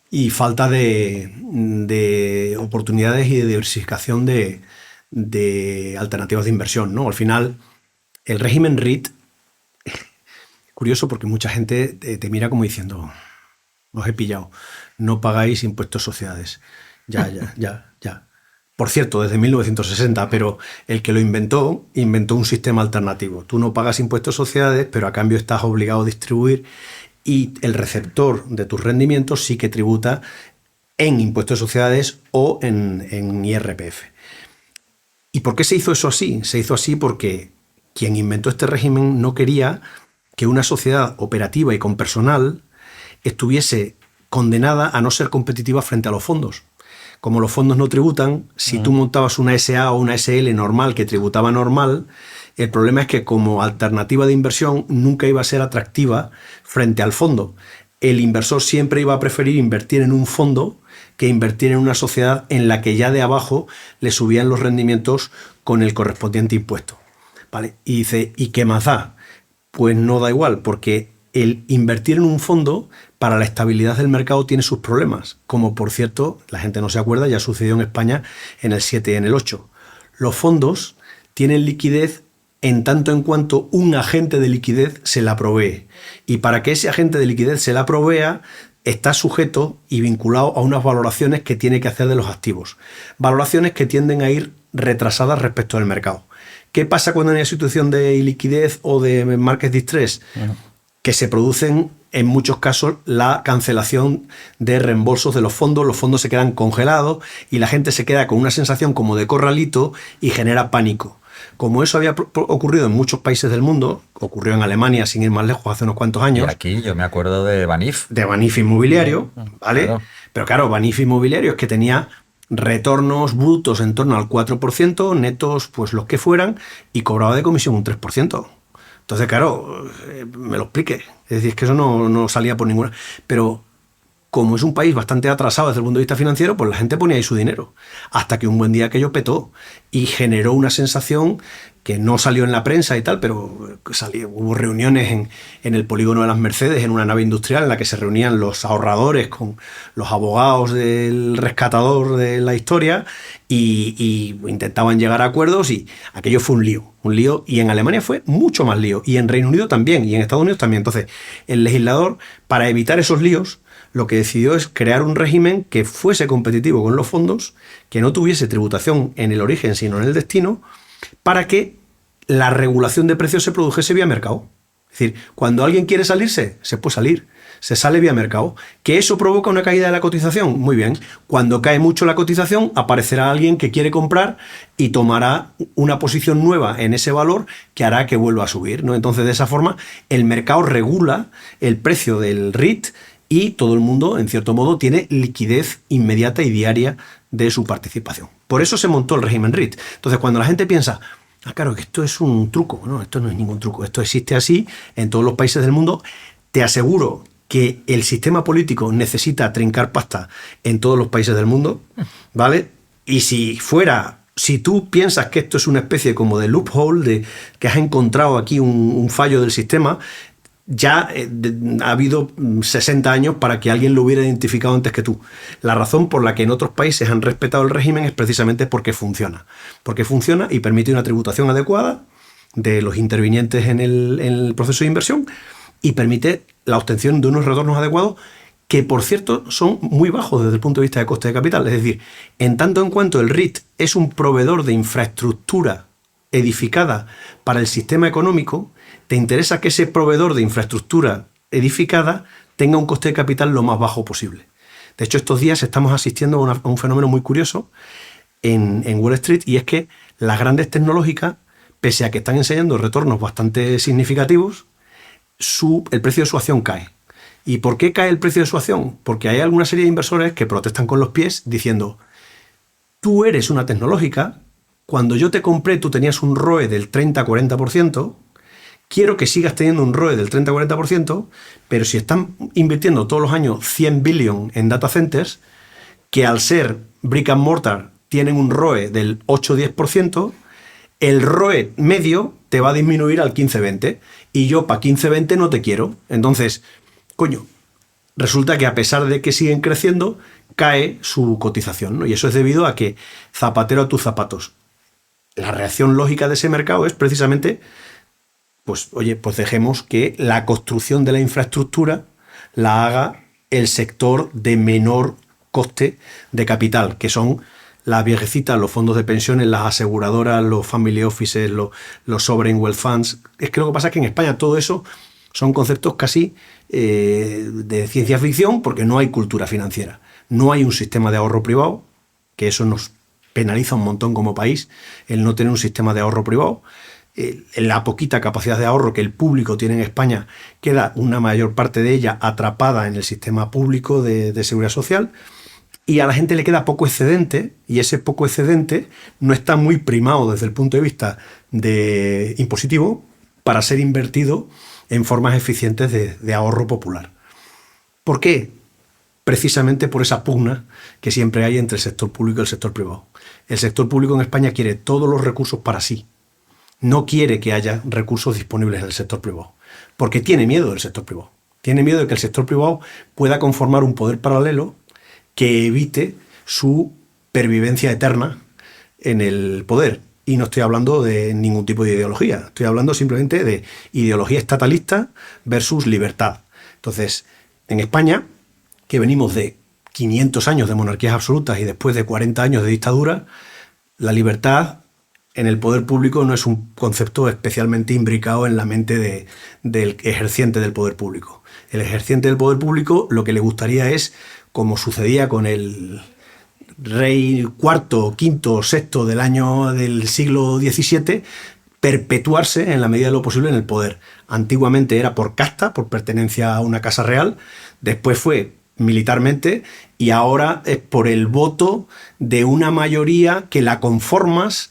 y falta de oportunidades y de diversificación de alternativas de inversión, ¿no? Al final, el régimen REIT, curioso porque mucha gente te mira como diciendo, os he pillado, no pagáis impuestos sociedades. Ya. Por cierto, desde 1960, pero el que lo inventó un sistema alternativo. Tú no pagas impuestos sociedades, pero a cambio estás obligado a distribuir, y el receptor de tus rendimientos sí que tributa en impuestos de sociedades o en IRPF. ¿Y por qué se hizo eso así? Se hizo así porque quien inventó este régimen no quería que una sociedad operativa y con personal estuviese condenada a no ser competitiva frente a los fondos. Como los fondos no tributan, si tú montabas una SA o una SL normal que tributaba normal, el problema es que como alternativa de inversión nunca iba a ser atractiva frente al fondo. El inversor siempre iba a preferir invertir en un fondo que invertir en una sociedad en la que ya de abajo le subían los rendimientos con el correspondiente impuesto. ¿Vale? Y dice, ¿y qué más da? Pues no da igual, porque el invertir en un fondo para la estabilidad del mercado tiene sus problemas, como por cierto, la gente no se acuerda, ya sucedió en España en el 7 y en el 8. Los fondos tienen liquidez en tanto en cuanto un agente de liquidez se la provee. Y para que ese agente de liquidez se la provea, está sujeto y vinculado a unas valoraciones que tiene que hacer de los activos. Valoraciones que tienden a ir retrasadas respecto al mercado. ¿Qué pasa cuando hay una situación de iliquidez o de market distress? Que se producen en muchos casos la cancelación de reembolsos de los fondos se quedan congelados y la gente se queda con una sensación como de corralito y genera pánico. Como eso había ocurrido en muchos países del mundo, ocurrió en Alemania sin ir más lejos hace unos cuantos años. Y aquí yo me acuerdo de Banif. De Banif Inmobiliario, ¿vale? Claro. Pero claro, Banif Inmobiliario es que tenía retornos brutos en torno al 4%, netos pues los que fueran, y cobraba de comisión un 3%. Entonces, claro, me lo explique. Es decir, es que eso no salía por ninguna... Pero como es un país bastante atrasado desde el punto de vista financiero, pues la gente ponía ahí su dinero. Hasta que un buen día aquello petó y generó una sensación que no salió en la prensa y tal, pero hubo reuniones en el polígono de las Mercedes, en una nave industrial en la que se reunían los ahorradores con los abogados del rescatador de la historia y intentaban llegar a acuerdos, y aquello fue un lío, y en Alemania fue mucho más lío, y en Reino Unido también, y en Estados Unidos también. Entonces, el legislador, para evitar esos líos, lo que decidió es crear un régimen que fuese competitivo con los fondos, que no tuviese tributación en el origen, sino en el destino, para que la regulación de precios se produjese vía mercado. Es decir, cuando alguien quiere salirse, se puede salir, se sale vía mercado. ¿Que eso provoca una caída de la cotización? Muy bien. Cuando cae mucho la cotización, aparecerá alguien que quiere comprar y tomará una posición nueva en ese valor que hará que vuelva a subir, ¿no? Entonces, de esa forma, el mercado regula el precio del REIT y todo el mundo, en cierto modo, tiene liquidez inmediata y diaria de su participación. Por eso se montó el régimen REIT. Entonces, cuando la gente piensa, claro, que esto es un truco, no, esto no es ningún truco, esto existe así en todos los países del mundo, te aseguro que el sistema político necesita trincar pasta en todos los países del mundo, ¿vale? Y si tú piensas que esto es una especie como de loophole, que has encontrado aquí un fallo del sistema, ya ha habido 60 años para que alguien lo hubiera identificado antes que tú. La razón por la que en otros países han respetado el régimen es precisamente porque funciona. Porque funciona y permite una tributación adecuada de los intervinientes en el proceso de inversión y permite la obtención de unos retornos adecuados que, por cierto, son muy bajos desde el punto de vista de coste de capital. Es decir, en tanto en cuanto el REIT es un proveedor de infraestructura edificada para el sistema económico, te interesa que ese proveedor de infraestructura edificada tenga un coste de capital lo más bajo posible. De hecho, estos días estamos asistiendo a un fenómeno muy curioso en Wall Street, y es que las grandes tecnológicas, pese a que están enseñando retornos bastante significativos, el precio de su acción cae. ¿Y por qué cae el precio de su acción? Porque hay alguna serie de inversores que protestan con los pies diciendo: tú eres una tecnológica, cuando yo te compré tú tenías un ROE del 30-40%, quiero que sigas teniendo un ROE del 30-40%, pero si están invirtiendo todos los años 100 billion en data centers, que al ser brick and mortar tienen un ROE del 8-10%, el ROE medio te va a disminuir al 15-20, y yo para 15-20 no te quiero. Entonces, coño, resulta que a pesar de que siguen creciendo, cae su cotización, ¿no? Y eso es debido a que zapatero a tus zapatos. La reacción lógica de ese mercado es precisamente, pues oye, pues dejemos que la construcción de la infraestructura la haga el sector de menor coste de capital, que son las viejecitas, los fondos de pensiones, las aseguradoras, los family offices, los sovereign wealth funds. Es que lo que pasa es que en España todo eso son conceptos casi de ciencia ficción, porque no hay cultura financiera. No hay un sistema de ahorro privado, que eso nos penaliza un montón como país, el no tener un sistema de ahorro privado. La poquita capacidad de ahorro que el público tiene en España, queda una mayor parte de ella atrapada en el sistema público de seguridad social, y a la gente le queda poco excedente, y ese poco excedente no está muy primado desde el punto de vista de impositivo para ser invertido en formas eficientes de ahorro popular. ¿Por qué? Precisamente por esa pugna que siempre hay entre el sector público y el sector privado. El sector público en España quiere todos los recursos para sí. No quiere que haya recursos disponibles en el sector privado, porque tiene miedo del sector privado. Tiene miedo de que el sector privado pueda conformar un poder paralelo que evite su pervivencia eterna en el poder. Y no estoy hablando de ningún tipo de ideología, estoy hablando simplemente de ideología estatalista versus libertad. Entonces, en España, que venimos de 500 años de monarquías absolutas y después de 40 años de dictadura, la libertad en el poder público no es un concepto especialmente imbricado en la mente del ejerciente del poder público. el ejerciente del poder público lo que le gustaría es, como sucedía con el rey cuarto, quinto, sexto del siglo XVII, perpetuarse en la medida de lo posible en el poder. Antiguamente era por casta, por pertenencia a una casa real, después fue militarmente y ahora es por el voto de una mayoría que la conformas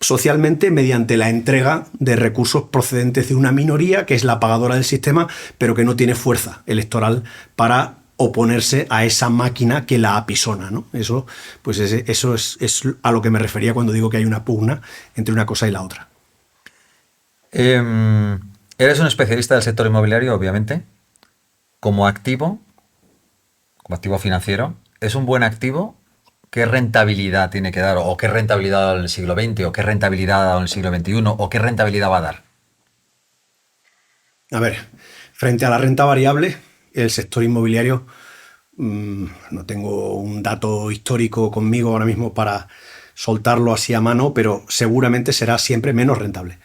socialmente mediante la entrega de recursos procedentes de una minoría que es la pagadora del sistema, pero que no tiene fuerza electoral para oponerse a esa máquina que la apisona, ¿no? Eso, pues eso es a lo que me refería cuando digo que hay una pugna entre una cosa y la otra. Eres un especialista del sector inmobiliario, obviamente. Como activo financiero, ¿es un buen activo? ¿Qué rentabilidad tiene que dar? ¿O qué rentabilidad ha dado en el siglo XX? ¿O qué rentabilidad ha dado en el siglo XXI? ¿O qué rentabilidad va a dar? A ver, frente a la renta variable, el sector inmobiliario, no tengo un dato histórico conmigo ahora mismo para soltarlo así a mano, pero seguramente será siempre menos rentable,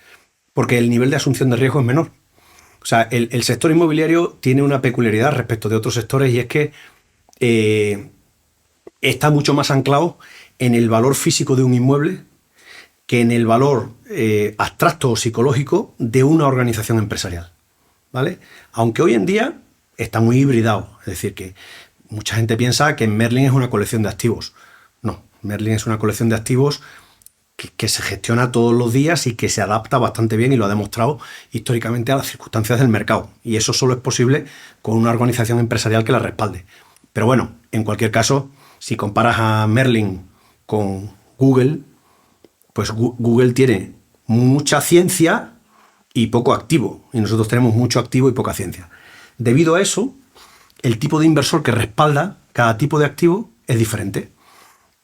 porque el nivel de asunción de riesgo es menor. O sea, el sector inmobiliario tiene una peculiaridad respecto de otros sectores y es que está mucho más anclado en el valor físico de un inmueble que en el valor abstracto o psicológico de una organización empresarial, ¿vale? Aunque hoy en día está muy hibridado, es decir, que mucha gente piensa que Merlin es una colección de activos. No, Merlin es una colección de activos que se gestiona todos los días y que se adapta bastante bien y lo ha demostrado históricamente a las circunstancias del mercado. Y eso solo es posible con una organización empresarial que la respalde. Pero bueno, en cualquier caso, si comparas a Merlin con Google, pues Google tiene mucha ciencia y poco activo. Y nosotros tenemos mucho activo y poca ciencia. Debido a eso, el tipo de inversor que respalda cada tipo de activo es diferente.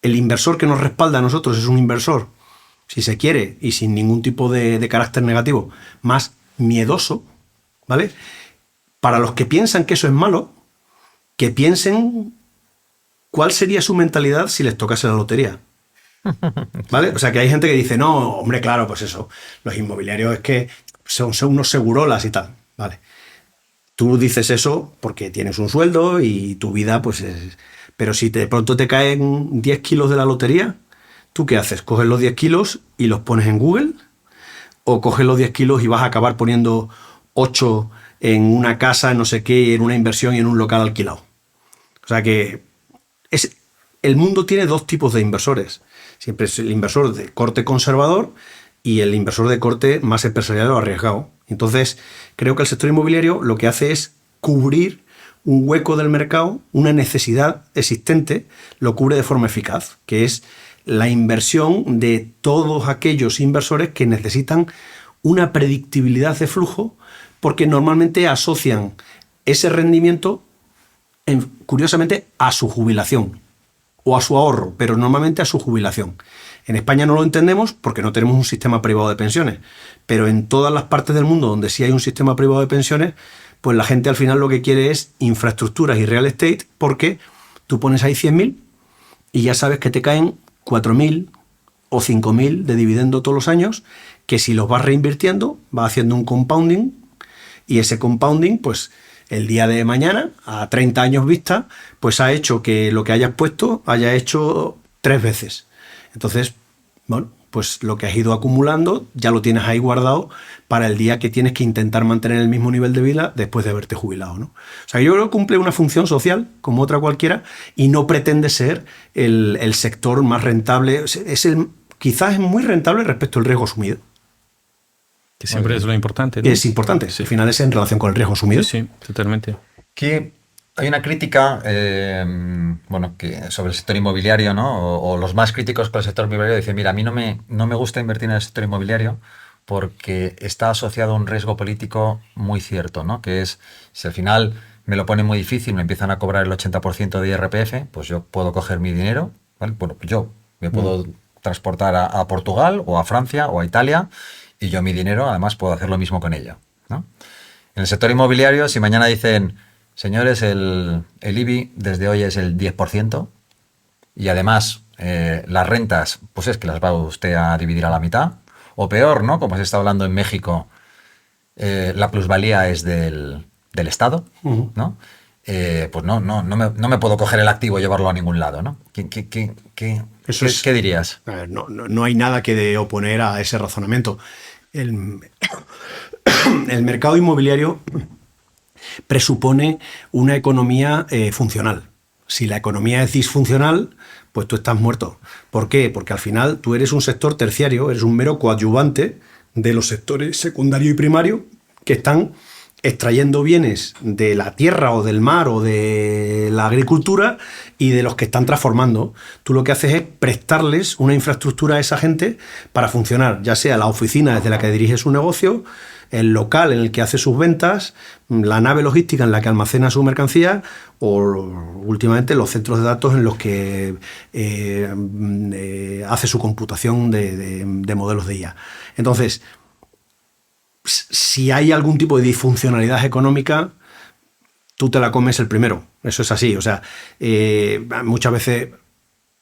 El inversor que nos respalda a nosotros es un inversor, si se quiere, y sin ningún tipo de carácter negativo, más miedoso, ¿vale? Para los que piensan que eso es malo, que piensen cuál sería su mentalidad si les tocase la lotería. ¿Vale? O sea, que hay gente que dice, no, hombre, claro, pues eso, los inmobiliarios es que son unos segurolas y tal, ¿vale? Tú dices eso porque tienes un sueldo y tu vida, pues es... Pero si de pronto te caen 10 kilos de la lotería, ¿tú qué haces? ¿Coges los 10 kilos y los pones en Google? ¿O coges los 10 kilos y vas a acabar poniendo 8 en una casa, en no sé qué, en una inversión y en un local alquilado? O sea que el mundo tiene dos tipos de inversores. Siempre es el inversor de corte conservador y el inversor de corte más empresarial o arriesgado. Entonces, creo que el sector inmobiliario lo que hace es cubrir un hueco del mercado, una necesidad existente, lo cubre de forma eficaz, que es la inversión de todos aquellos inversores que necesitan una predictibilidad de flujo, porque normalmente asocian ese rendimiento, curiosamente, a su jubilación o a su ahorro, pero normalmente a su jubilación. En España no lo entendemos porque no tenemos un sistema privado de pensiones, pero en todas las partes del mundo donde sí hay un sistema privado de pensiones, pues la gente al final lo que quiere es infraestructuras y real estate, porque tú pones ahí 100.000 y ya sabes que te caen 4.000 o 5.000 de dividendo todos los años, que si los vas reinvirtiendo va haciendo un compounding, y ese compounding, pues el día de mañana, a 30 años vista, pues ha hecho que lo que hayas puesto haya hecho 3 veces. Entonces, bueno, pues lo que has ido acumulando ya lo tienes ahí guardado para el día que tienes que intentar mantener el mismo nivel de vida después de haberte jubilado, ¿no? O sea, yo creo que cumple una función social como otra cualquiera y no pretende ser el sector más rentable. Quizás es muy rentable respecto al riesgo asumido. Que siempre es lo importante, ¿no? Es importante. Sí. Al final es en relación con el riesgo asumido. Sí, totalmente. Que hay una crítica sobre el sector inmobiliario, ¿no? O los más críticos con el sector inmobiliario dicen, mira, a mí no me gusta invertir en el sector inmobiliario porque está asociado a un riesgo político muy cierto, ¿no? Que es, si al final me lo ponen muy difícil, me empiezan a cobrar el 80% de IRPF, pues yo puedo coger mi dinero, ¿vale? Bueno, yo me puedo transportar a Portugal o a Francia o a Italia y yo mi dinero además puedo hacer lo mismo con ello, ¿no? En el sector inmobiliario, si mañana dicen, señores, el IBI desde hoy es el 10% y además las rentas, pues es que las va usted a dividir a la mitad, o peor, ¿no? Como se está hablando en México, la plusvalía es del del Estado, ¿no? Pues no me puedo coger el activo y llevarlo a ningún lado, ¿no? ¿Qué dirías? A ver, no hay nada que oponer a ese razonamiento. El mercado inmobiliario presupone una economía funcional. Si la economía es disfuncional, pues tú estás muerto. ¿Por qué? Porque al final tú eres un sector terciario, eres un mero coadyuvante de los sectores secundario y primario que están extrayendo bienes de la tierra o del mar o de la agricultura y de los que están transformando. Tú lo que haces es prestarles una infraestructura a esa gente para funcionar, ya sea la oficina desde la que dirige su negocio, el local en el que hace sus ventas, la nave logística en la que almacena su mercancía o últimamente los centros de datos en los que hace su computación de modelos de IA. Entonces, si hay algún tipo de disfuncionalidad económica, tú te la comes el primero. Eso es así. O sea, muchas veces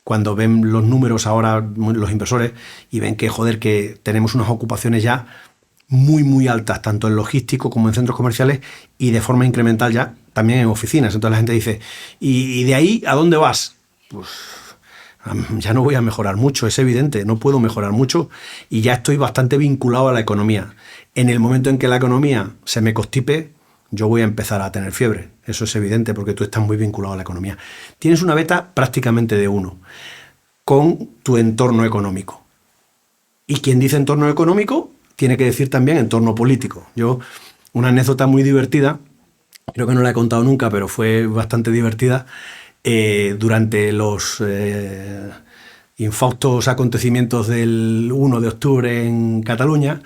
cuando ven los números ahora los inversores y ven que, joder, que tenemos unas ocupaciones ya muy, muy altas, tanto en logístico como en centros comerciales y de forma incremental ya también en oficinas. Entonces la gente dice, ¿y de ahí a dónde vas? Pues ya no voy a mejorar mucho, es evidente, no puedo mejorar mucho y ya estoy bastante vinculado a la economía. En el momento en que la economía se me constipe, yo voy a empezar a tener fiebre. Eso es evidente porque tú estás muy vinculado a la economía. Tienes una beta prácticamente de 1 con tu entorno económico. Y quien dice entorno económico tiene que decir también entorno político. Una anécdota muy divertida, creo que no la he contado nunca, pero fue bastante divertida, durante los infaustos acontecimientos del 1 de octubre en Cataluña,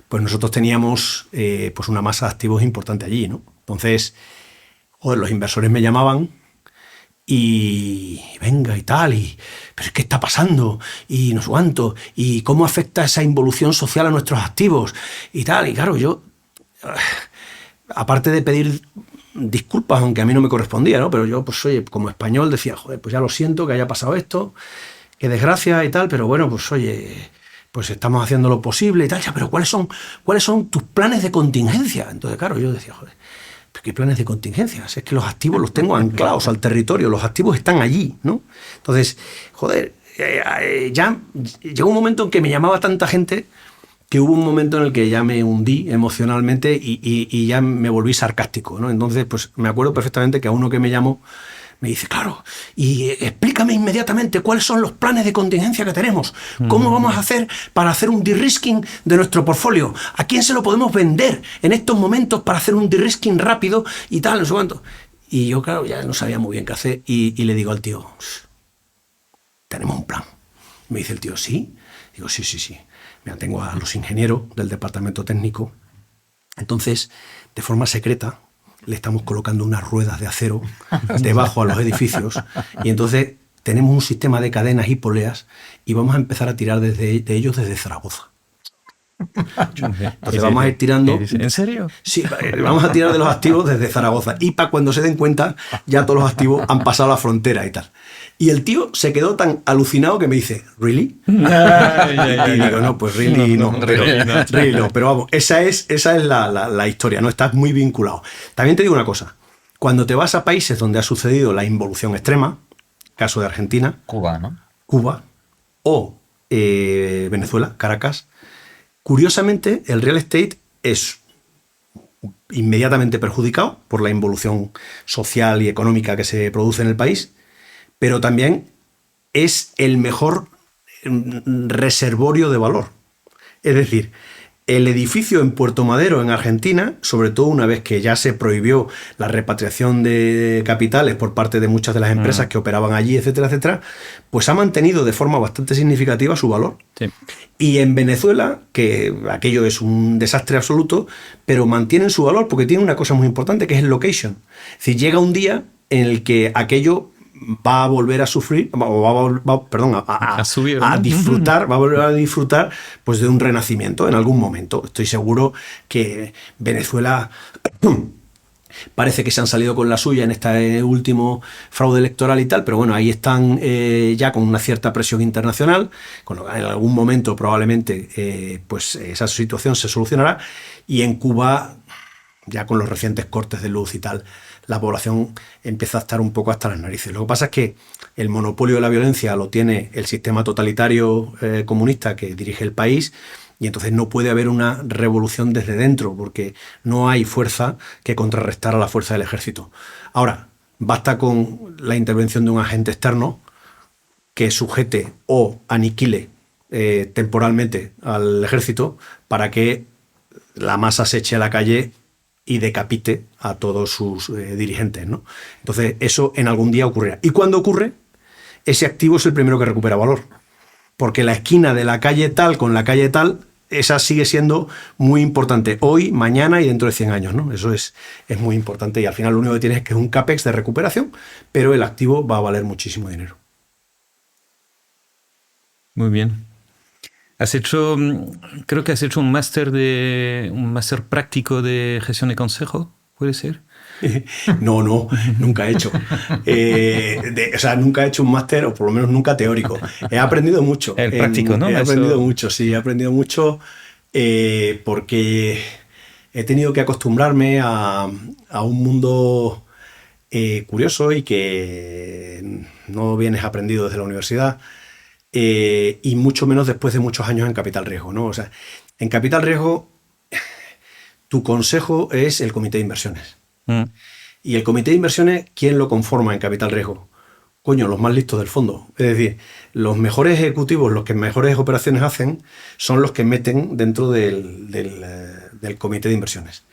pues nosotros teníamos pues una masa de activos importante allí, ¿no? Entonces, joder, los inversores me llamaban y venga y tal, pero ¿qué está pasando? Y no sé cuánto, y cómo afecta esa involución social a nuestros activos y tal. Y claro, yo, aparte de pedir disculpas, aunque a mí no me correspondía, ¿no? Pero yo, pues oye, como español decía, joder, pues ya lo siento que haya pasado esto, qué desgracia y tal, pero bueno, pues oye, pues estamos haciendo lo posible y tal. Ya, pero ¿cuáles son tus planes de contingencia? Entonces, claro, yo decía, joder, ¿qué planes de contingencia? Es que los activos los tengo anclados al territorio, los activos están allí, ¿no? Entonces, joder, ya llegó un momento en que me llamaba tanta gente que hubo un momento en el que ya me hundí emocionalmente y ya me volví sarcástico, ¿no? Entonces, pues me acuerdo perfectamente que a uno que me llamó me dice, claro, y explícame inmediatamente cuáles son los planes de contingencia que tenemos. ¿Cómo vamos a hacer para hacer un de-risking de nuestro portfolio? ¿A quién se lo podemos vender en estos momentos para hacer un de-risking rápido y tal, no sé cuánto? Y yo, claro, ya no sabía muy bien qué hacer y le digo al tío, tenemos un plan. Me dice el tío, ¿sí? Digo, sí. Mira, tengo a los ingenieros del departamento técnico. Entonces, de forma secreta, le estamos colocando unas ruedas de acero debajo a los edificios y entonces tenemos un sistema de cadenas y poleas y vamos a empezar a tirar de ellos desde Zaragoza. Entonces vamos a ir tirando... ¿En serio? Sí, vamos a tirar de los activos desde Zaragoza y para cuando se den cuenta ya todos los activos han pasado la frontera y tal. Y el tío se quedó tan alucinado que me dice, ¿really? Y digo, no, pues really no. Pero vamos, esa es la historia, ¿no? Estás muy vinculado. También te digo una cosa, cuando te vas a países donde ha sucedido la involución extrema, caso de Argentina, Cuba, ¿no? Cuba o Venezuela, Caracas, curiosamente el real estate es inmediatamente perjudicado por la involución social y económica que se produce en el país, pero también es el mejor reservorio de valor. Es decir, el edificio en Puerto Madero, en Argentina, sobre todo una vez que ya se prohibió la repatriación de capitales por parte de muchas de las empresas que operaban allí, etcétera, etcétera, pues ha mantenido de forma bastante significativa su valor. Sí. Y en Venezuela, que aquello es un desastre absoluto, pero mantienen su valor porque tiene una cosa muy importante que es el location. Es decir, llega un día en el que aquello va a volver a sufrir, a subir, ¿no? A disfrutar, va a volver a disfrutar pues de un renacimiento en algún momento. Estoy seguro que Venezuela parece que se han salido con la suya en este último fraude electoral y tal, pero bueno, ahí están ya con una cierta presión internacional, con lo que en algún momento probablemente pues esa situación se solucionará. Y en Cuba, ya con los recientes cortes de luz y tal, la población empieza a estar un poco hasta las narices. Lo que pasa es que el monopolio de la violencia lo tiene el sistema totalitario comunista que dirige el país, y entonces no puede haber una revolución desde dentro, porque no hay fuerza que contrarrestar a la fuerza del ejército. Ahora, basta con la intervención de un agente externo que sujete o aniquile temporalmente al ejército para que la masa se eche a la calle y decapite a todos sus dirigentes, ¿no? Entonces, eso en algún día ocurrirá. Y cuando ocurre, ese activo es el primero que recupera valor. Porque la esquina de la calle tal con la calle tal, esa sigue siendo muy importante hoy, mañana y dentro de 100 años, ¿no? Eso es muy importante, y al final lo único que tienes es que es un CAPEX de recuperación, pero el activo va a valer muchísimo dinero. Muy bien. Creo que has hecho un máster práctico de gestión de consejo, ¿puede ser? No, nunca he hecho. Nunca he hecho un máster, o por lo menos nunca teórico. He aprendido mucho. El práctico, ¿no? He aprendido mucho porque he tenido que acostumbrarme a un mundo curioso y que no vienes aprendido desde la universidad. Y mucho menos después de muchos años en capital riesgo, ¿no? O sea, en capital riesgo, tu consejo es el comité de inversiones. Y el comité de inversiones, ¿quién lo conforma en capital riesgo? Coño, los más listos del fondo. Es decir, los mejores ejecutivos, los que mejores operaciones hacen, son los que meten dentro del comité de inversiones.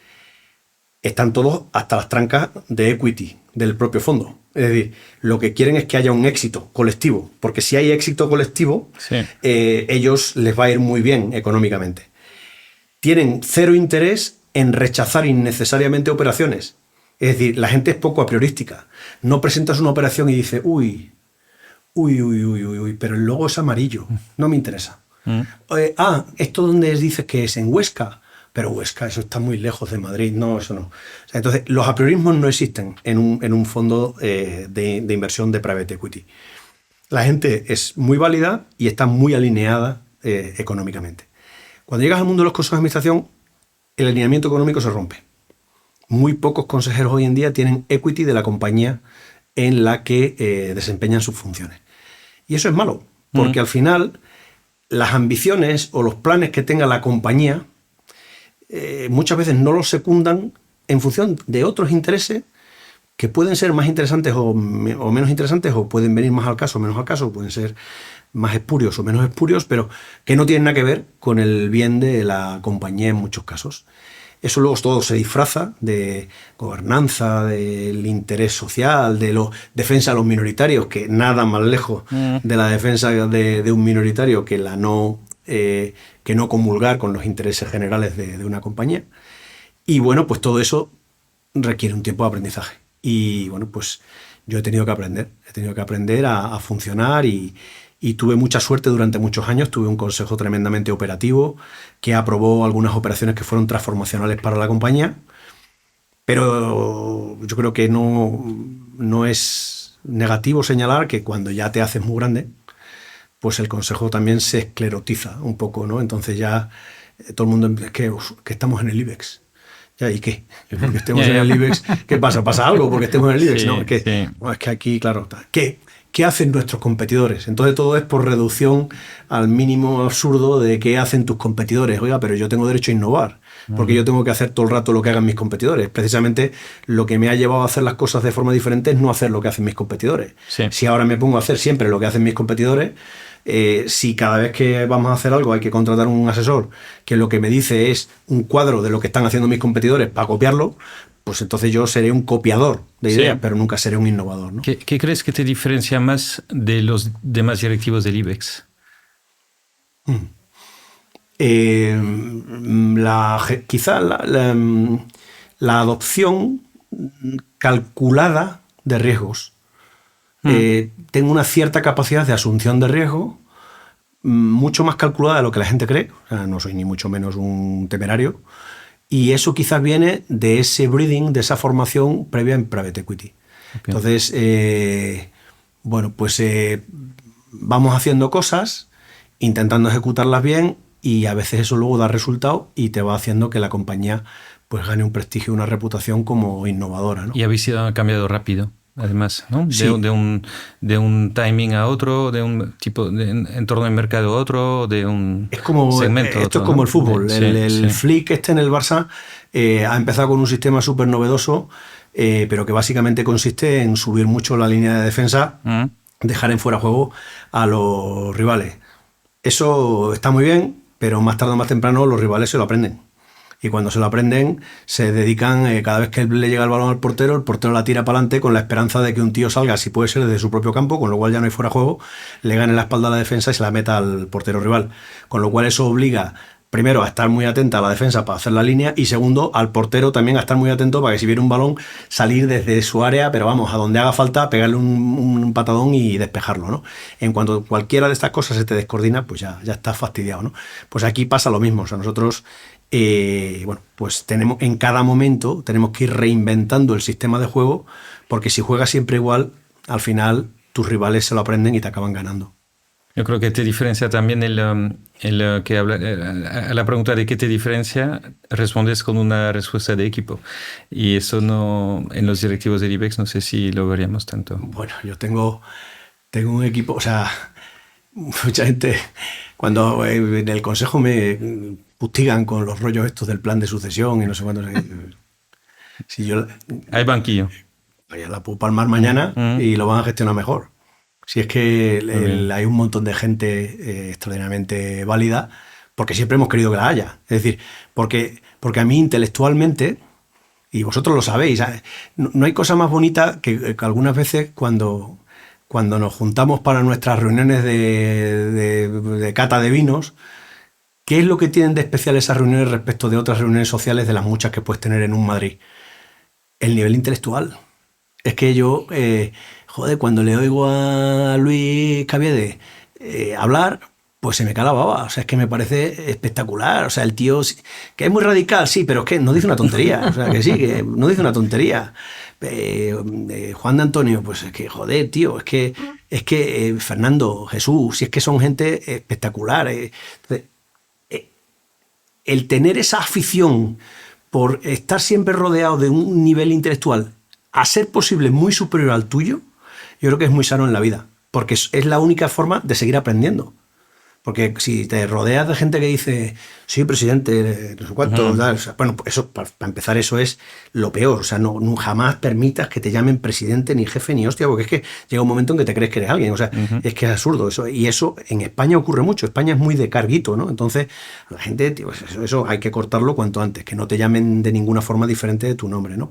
Están todos hasta las trancas de equity del propio fondo. Es decir, lo que quieren es que haya un éxito colectivo, porque si hay éxito colectivo, sí, ellos les va a ir muy bien económicamente. Tienen cero interés en rechazar innecesariamente operaciones. Es decir, la gente es poco apriorística. No presentas una operación y dices, uy, pero el logo es amarillo, no me interesa. ¿Esto dónde dices que es? ¿En Huesca? Pero Huesca, eso está muy lejos de Madrid. No, eso no. O sea, entonces, los apriorismos no existen en un fondo de inversión de private equity. La gente es muy válida y está muy alineada económicamente. Cuando llegas al mundo de los consejos de administración, el alineamiento económico se rompe. Muy pocos consejeros hoy en día tienen equity de la compañía en la que desempeñan sus funciones. Y eso es malo, porque al final las ambiciones o los planes que tenga la compañía muchas veces no los secundan en función de otros intereses que pueden ser más interesantes o menos interesantes, o pueden venir más al caso o menos al caso, pueden ser más espurios o menos espurios, pero que no tienen nada que ver con el bien de la compañía en muchos casos. Eso luego todo se disfraza de gobernanza, del interés social, de la defensa de los minoritarios, que nada más lejos de la defensa de un minoritario que que no comulgar con los intereses generales de una compañía. Y bueno, pues todo eso requiere un tiempo de aprendizaje. Y bueno, pues yo he tenido que aprender a funcionar, y tuve mucha suerte durante muchos años. Tuve un consejo tremendamente operativo que aprobó algunas operaciones que fueron transformacionales para la compañía, pero yo creo que no es negativo señalar que cuando ya te haces muy grande, pues el consejo también se esclerotiza un poco, ¿no? Entonces ya todo el mundo, que estamos en el IBEX. ¿Ya? ¿Y qué? Porque estemos en el IBEX, ¿qué pasa? ¿Pasa algo porque estemos en el IBEX? Sí, no, es que aquí, claro, ¿qué hacen nuestros competidores? Entonces todo es por reducción al mínimo absurdo de qué hacen tus competidores. Oiga, pero yo tengo derecho a innovar, porque yo tengo que hacer todo el rato lo que hagan mis competidores. Precisamente lo que me ha llevado a hacer las cosas de forma diferente es no hacer lo que hacen mis competidores. Sí. Si ahora me pongo a hacer siempre lo que hacen mis competidores, si cada vez que vamos a hacer algo hay que contratar un asesor que lo que me dice es un cuadro de lo que están haciendo mis competidores para copiarlo, pues entonces yo seré un copiador de ideas, pero nunca seré un innovador, ¿no? ¿Qué crees que te diferencia más de los demás directivos del IBEX? Quizá la adopción calculada de riesgos. Tengo una cierta capacidad de asunción de riesgo, mucho más calculada de lo que la gente cree. O sea, no soy ni mucho menos un temerario. Y eso quizás viene de ese breeding, de esa formación previa en private equity. Okay. Entonces, vamos haciendo cosas, intentando ejecutarlas bien, y a veces eso luego da resultado y te va haciendo que la compañía pues gane un prestigio, una reputación como innovadora, ¿no? Y habéis cambiado rápido, además, ¿no? Sí. De un timing a otro, de un tipo de entorno de mercado a otro, de un es como, segmento a esto otro, es como ¿no? el fútbol. Sí, el sí. Flick en el Barça ha empezado con un sistema súper novedoso, pero que básicamente consiste en subir mucho la línea de defensa, dejar en fuera de juego a los rivales. Eso está muy bien, pero más tarde o más temprano los rivales se lo aprenden. Y cuando se lo aprenden, se dedican, cada vez que le llega el balón al portero, el portero la tira para adelante con la esperanza de que un tío salga, si puede ser desde su propio campo, con lo cual ya no hay fuera de juego, le gane la espalda a la defensa y se la meta al portero rival. Con lo cual eso obliga, primero, a estar muy atenta a la defensa para hacer la línea, y segundo, al portero también a estar muy atento para que si viene un balón, salir desde su área, pero vamos, a donde haga falta, pegarle un patadón y despejarlo, ¿no? En cuanto cualquiera de estas cosas se te descoordina, pues ya estás fastidiado, ¿no? Pues aquí pasa lo mismo. O sea, nosotros, bueno, pues en cada momento tenemos que ir reinventando el sistema de juego, porque si juegas siempre igual, al final tus rivales se lo aprenden y te acaban ganando. Yo creo que te diferencia también el que habla, a la pregunta de qué te diferencia, respondes con una respuesta de equipo. Y eso no, en los directivos del IBEX no sé si lo veríamos tanto. Bueno, yo tengo un equipo, o sea, mucha gente, cuando en el consejo me fustigan con los rollos estos del plan de sucesión y no sé cuántos. Si yo Hay banquillo. la puedo palmar mañana y lo van a gestionar mejor. Si es que hay un montón de gente extraordinariamente válida, porque siempre hemos querido que la haya. Es decir, porque a mí intelectualmente, y vosotros lo sabéis, no hay cosa más bonita que algunas veces cuando nos juntamos para nuestras reuniones de cata de vinos, ¿qué es lo que tienen de especial esas reuniones respecto de otras reuniones sociales de las muchas que puedes tener en un Madrid? El nivel intelectual. Es que yo, cuando le oigo a Luis Caviedes hablar, pues se me cae la baba. O sea, es que me parece espectacular. O sea, el tío, que es muy radical, sí, pero es que no dice una tontería. O sea, que sí, que no dice una tontería. Juan de Antonio, pues es que, joder, tío, es que Fernando, Jesús, si es que son gente espectacular. Entonces, el tener esa afición por estar siempre rodeado de un nivel intelectual, a ser posible muy superior al tuyo, yo creo que es muy sano en la vida, porque es la única forma de seguir aprendiendo. Porque si te rodeas de gente que dice, sí, presidente, no sé cuánto, o sea, bueno, eso, para empezar, eso es lo peor. O sea, no jamás permitas que te llamen presidente, ni jefe, ni hostia, porque es que llega un momento en que te crees que eres alguien. O sea, es que es absurdo eso. Y eso en España ocurre mucho. España es muy de carguito, ¿no? Entonces, la gente, tío, eso hay que cortarlo cuanto antes, que no te llamen de ninguna forma diferente de tu nombre, ¿no?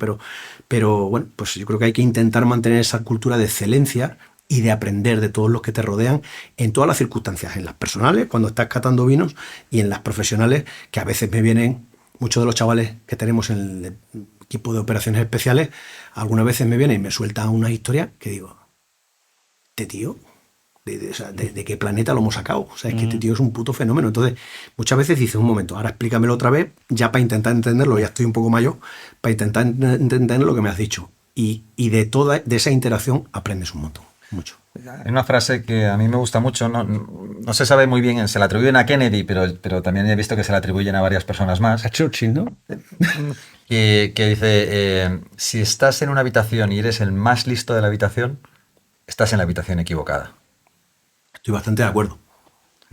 Pero bueno, pues yo creo que hay que intentar mantener esa cultura de excelencia y de aprender de todos los que te rodean en todas las circunstancias, en las personales, cuando estás catando vinos, y en las profesionales, que a veces me vienen, muchos de los chavales que tenemos en el equipo de operaciones especiales, algunas veces me vienen y me sueltan una historia que digo, este tío, ¿de qué planeta lo hemos sacado? O sea, es que este tío es un puto fenómeno. Entonces, muchas veces dices, un momento, ahora explícamelo otra vez, ya para intentar entenderlo, ya estoy un poco mayor, para intentar entender lo que me has dicho. Y de esa interacción aprendes un montón. Mucho. Hay una frase que a mí me gusta mucho, no se sabe muy bien, se la atribuyen a Kennedy, pero también he visto que se la atribuyen a varias personas más. A Churchill, ¿no? Que dice, si estás en una habitación y eres el más listo de la habitación, estás en la habitación equivocada. Estoy bastante de acuerdo.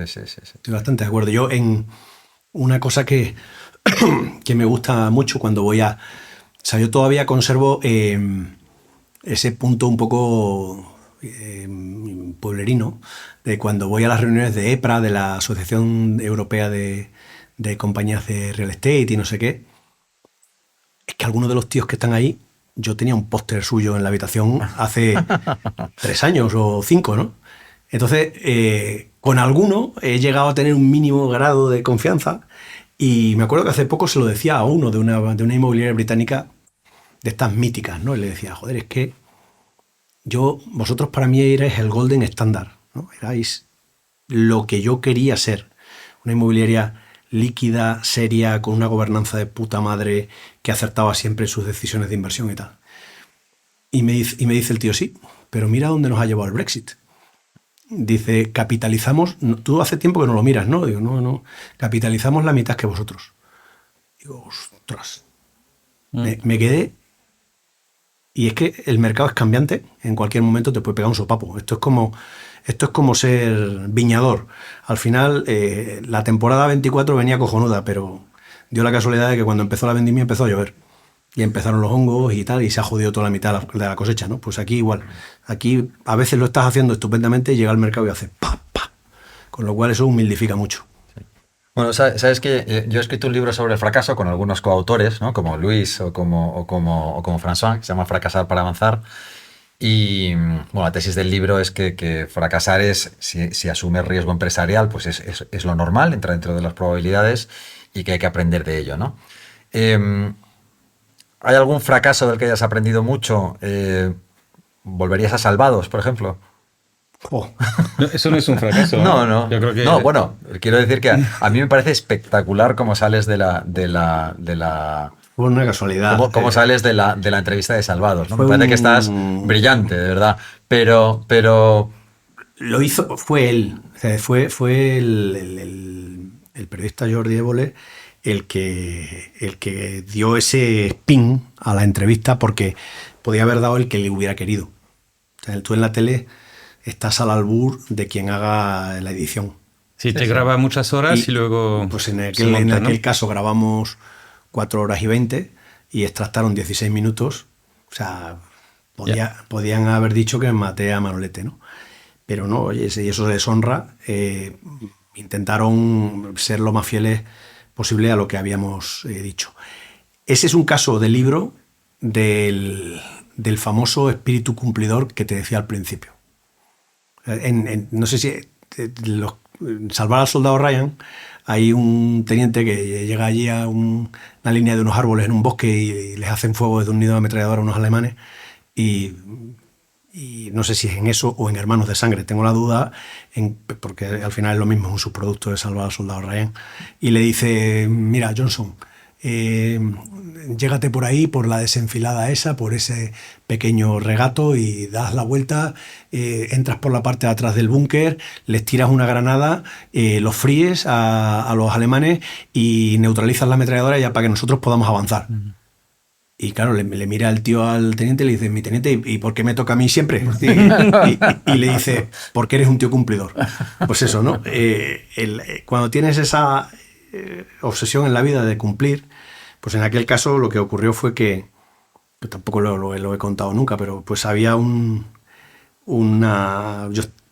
Sí. Estoy bastante de acuerdo. Yo en una cosa que me gusta mucho cuando voy a... O sea, yo todavía conservo ese punto un poco... pueblerino, de cuando voy a las reuniones de EPRA, de la Asociación Europea de Compañías de Real Estate y no sé qué. Es que algunos de los tíos que están ahí, yo tenía un póster suyo en la habitación hace 3 años o 5, ¿no? Entonces, con alguno he llegado a tener un mínimo grado de confianza, y me acuerdo que hace poco se lo decía a uno de una inmobiliaria británica de estas míticas, ¿no? Y le decía, joder, es que vosotros para mí erais el golden standard, ¿no? Erais lo que yo quería ser. Una inmobiliaria líquida, seria, con una gobernanza de puta madre, que acertaba siempre en sus decisiones de inversión y tal. Y me dice el tío, sí, pero mira dónde nos ha llevado el Brexit. Dice, capitalizamos, tú hace tiempo que no lo miras, ¿no? Digo, no, capitalizamos la mitad que vosotros. Digo, ostras. Me quedé. Y es que el mercado es cambiante, en cualquier momento te puede pegar un sopapo. Esto es como ser viñador. Al final, la temporada 24 venía cojonuda, pero dio la casualidad de que cuando empezó la vendimia empezó a llover. Y empezaron los hongos y tal, y se ha jodido toda la mitad de la cosecha, ¿no? Pues aquí igual. Aquí a veces lo estás haciendo estupendamente y llega al mercado y hace pa, pa. Con lo cual eso humildifica mucho. Bueno, sabes que yo he escrito un libro sobre el fracaso con algunos coautores, ¿no? Como Luis o como François, que se llama Fracasar para avanzar. Y bueno, la tesis del libro es que fracasar es, si asumes riesgo empresarial, pues es lo normal, entra dentro de las probabilidades y que hay que aprender de ello, ¿no? ¿Hay algún fracaso del que hayas aprendido mucho? ¿Volverías a Salvados, por ejemplo? Oh. No, eso no es un fracaso. No. Yo creo que... No, bueno, quiero decir que a mí me parece espectacular cómo sales de la Fue una casualidad. cómo sales de la entrevista de Salvados, ¿no? Me parece que estás brillante, de verdad. Pero lo hizo, fue él. O sea, fue el periodista Jordi Évole el que dio ese spin a la entrevista, porque podía haber dado el que le hubiera querido. O sea, tú en la tele estás al albur de quien haga la edición. Sí, te graba muchas horas y luego... Pues en aquel caso grabamos 4 horas y 20 y extractaron 16 minutos. O sea, podían haber dicho que maté a Manolete, ¿no? Pero no, oye, y eso deshonra. Intentaron ser lo más fieles posible a lo que habíamos dicho. Ese es un caso de libro del famoso espíritu cumplidor que te decía al principio. No sé si Salvar al soldado Ryan, hay un teniente que llega allí a una línea de unos árboles en un bosque y les hacen fuego desde un nido de ametralladora a unos alemanes, y no sé si es en eso o en Hermanos de Sangre, tengo la duda, porque al final es lo mismo, es un subproducto de Salvar al soldado Ryan, y le dice: mira, Johnson, llégate por ahí, por la desenfilada esa, por ese pequeño regato, y das la vuelta, entras por la parte de atrás del búnker, les tiras una granada, los fríes a los alemanes y neutralizas la ametralladora ya para que nosotros podamos avanzar. Y claro, le mira el tío al teniente y le dice: mi teniente, ¿y por qué me toca a mí siempre? Y le dice: porque eres un tío cumplidor. Pues eso, ¿no? Cuando tienes esa obsesión en la vida de cumplir, pues en aquel caso lo que ocurrió fue que tampoco lo he contado nunca, pero pues había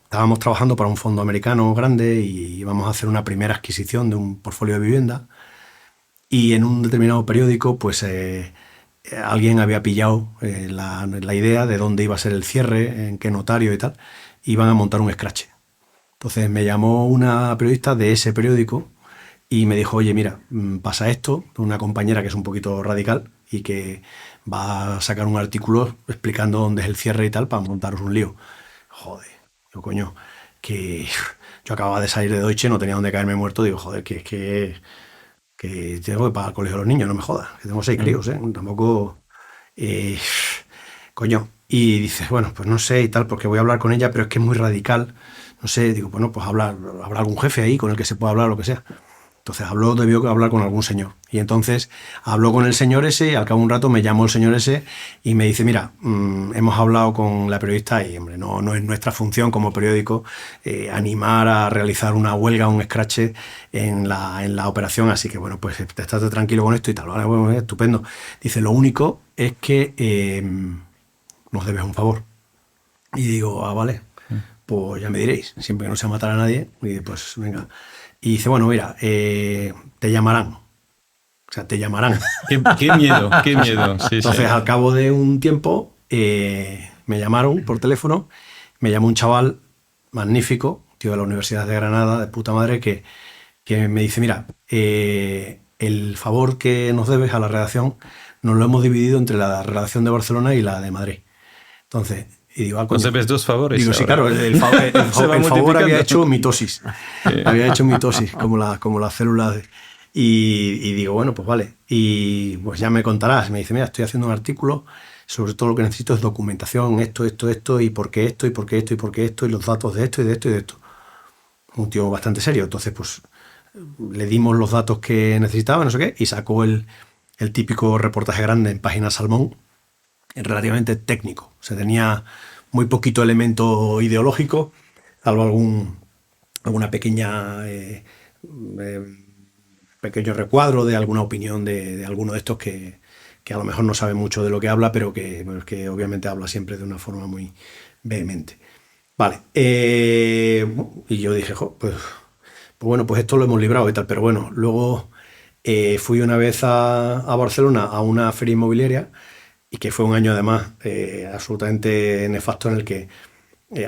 estábamos trabajando para un fondo americano grande y íbamos a hacer una primera adquisición de un portfolio de vivienda, y en un determinado periódico pues alguien había pillado la idea de dónde iba a ser el cierre, en qué notario y tal, y iban a montar un escrache. Entonces me llamó una periodista de ese periódico y me dijo: oye, mira, pasa esto, una compañera que es un poquito radical y que va a sacar un artículo explicando dónde es el cierre y tal, para montaros un lío. Joder, yo coño, que yo acababa de salir de Deutsche, no tenía dónde caerme muerto, digo, joder, que tengo que pagar el colegio de los niños, no me jodas, que tengo 6 críos, tampoco... coño, y dices: bueno, pues no sé y tal, porque voy a hablar con ella, pero es que es muy radical, no sé, digo, bueno, pues habrá algún jefe ahí con el que se pueda hablar, lo que sea. Entonces debió hablar con algún señor. Y entonces habló con el señor ese, y al cabo de un rato me llamó el señor ese y me dice: mira, hemos hablado con la periodista y, hombre, no es nuestra función como periódico animar a realizar una huelga, un escrache en la operación, así que, bueno, pues estate tranquilo con esto y tal. Vale, bueno, estupendo. Dice: lo único es que nos debes un favor. Y digo: vale, pues ya me diréis, siempre que no sea matar a nadie. Y pues venga. Y dice: bueno, mira, te llamarán. O sea, te llamarán. Qué miedo, qué miedo. Sí, entonces, al cabo de un tiempo, me llamaron por teléfono. Me llamó un chaval magnífico, tío de la Universidad de Granada, de puta madre, que me dice: mira, el favor que nos debes a la redacción nos lo hemos dividido entre la redacción de Barcelona y la de Madrid. Entonces... Y digo: pues debes 2 favores. Digo, sí, claro, el favor había hecho mitosis. Había hecho mitosis, como las células. Y digo: bueno, pues vale. Y pues ya me contarás. Me dice: mira, estoy haciendo un artículo, sobre todo lo que necesito es documentación, esto, y por qué esto, y por qué esto, y por qué esto, y los datos de esto, y de esto, y de esto. Un tío bastante serio. Entonces, pues le dimos los datos que necesitaba, no sé qué, y sacó el el típico reportaje grande en página Salmón, relativamente técnico. O sea, tenía muy poquito elemento ideológico, salvo alguna pequeña pequeño recuadro de alguna opinión de alguno de estos que a lo mejor no sabe mucho de lo que habla, pero que obviamente habla siempre de una forma muy vehemente. Vale. Y yo dije, pues bueno, pues esto lo hemos librado y tal. Pero bueno, luego fui una vez a Barcelona a una feria inmobiliaria, y que fue un año además absolutamente nefasto, en el que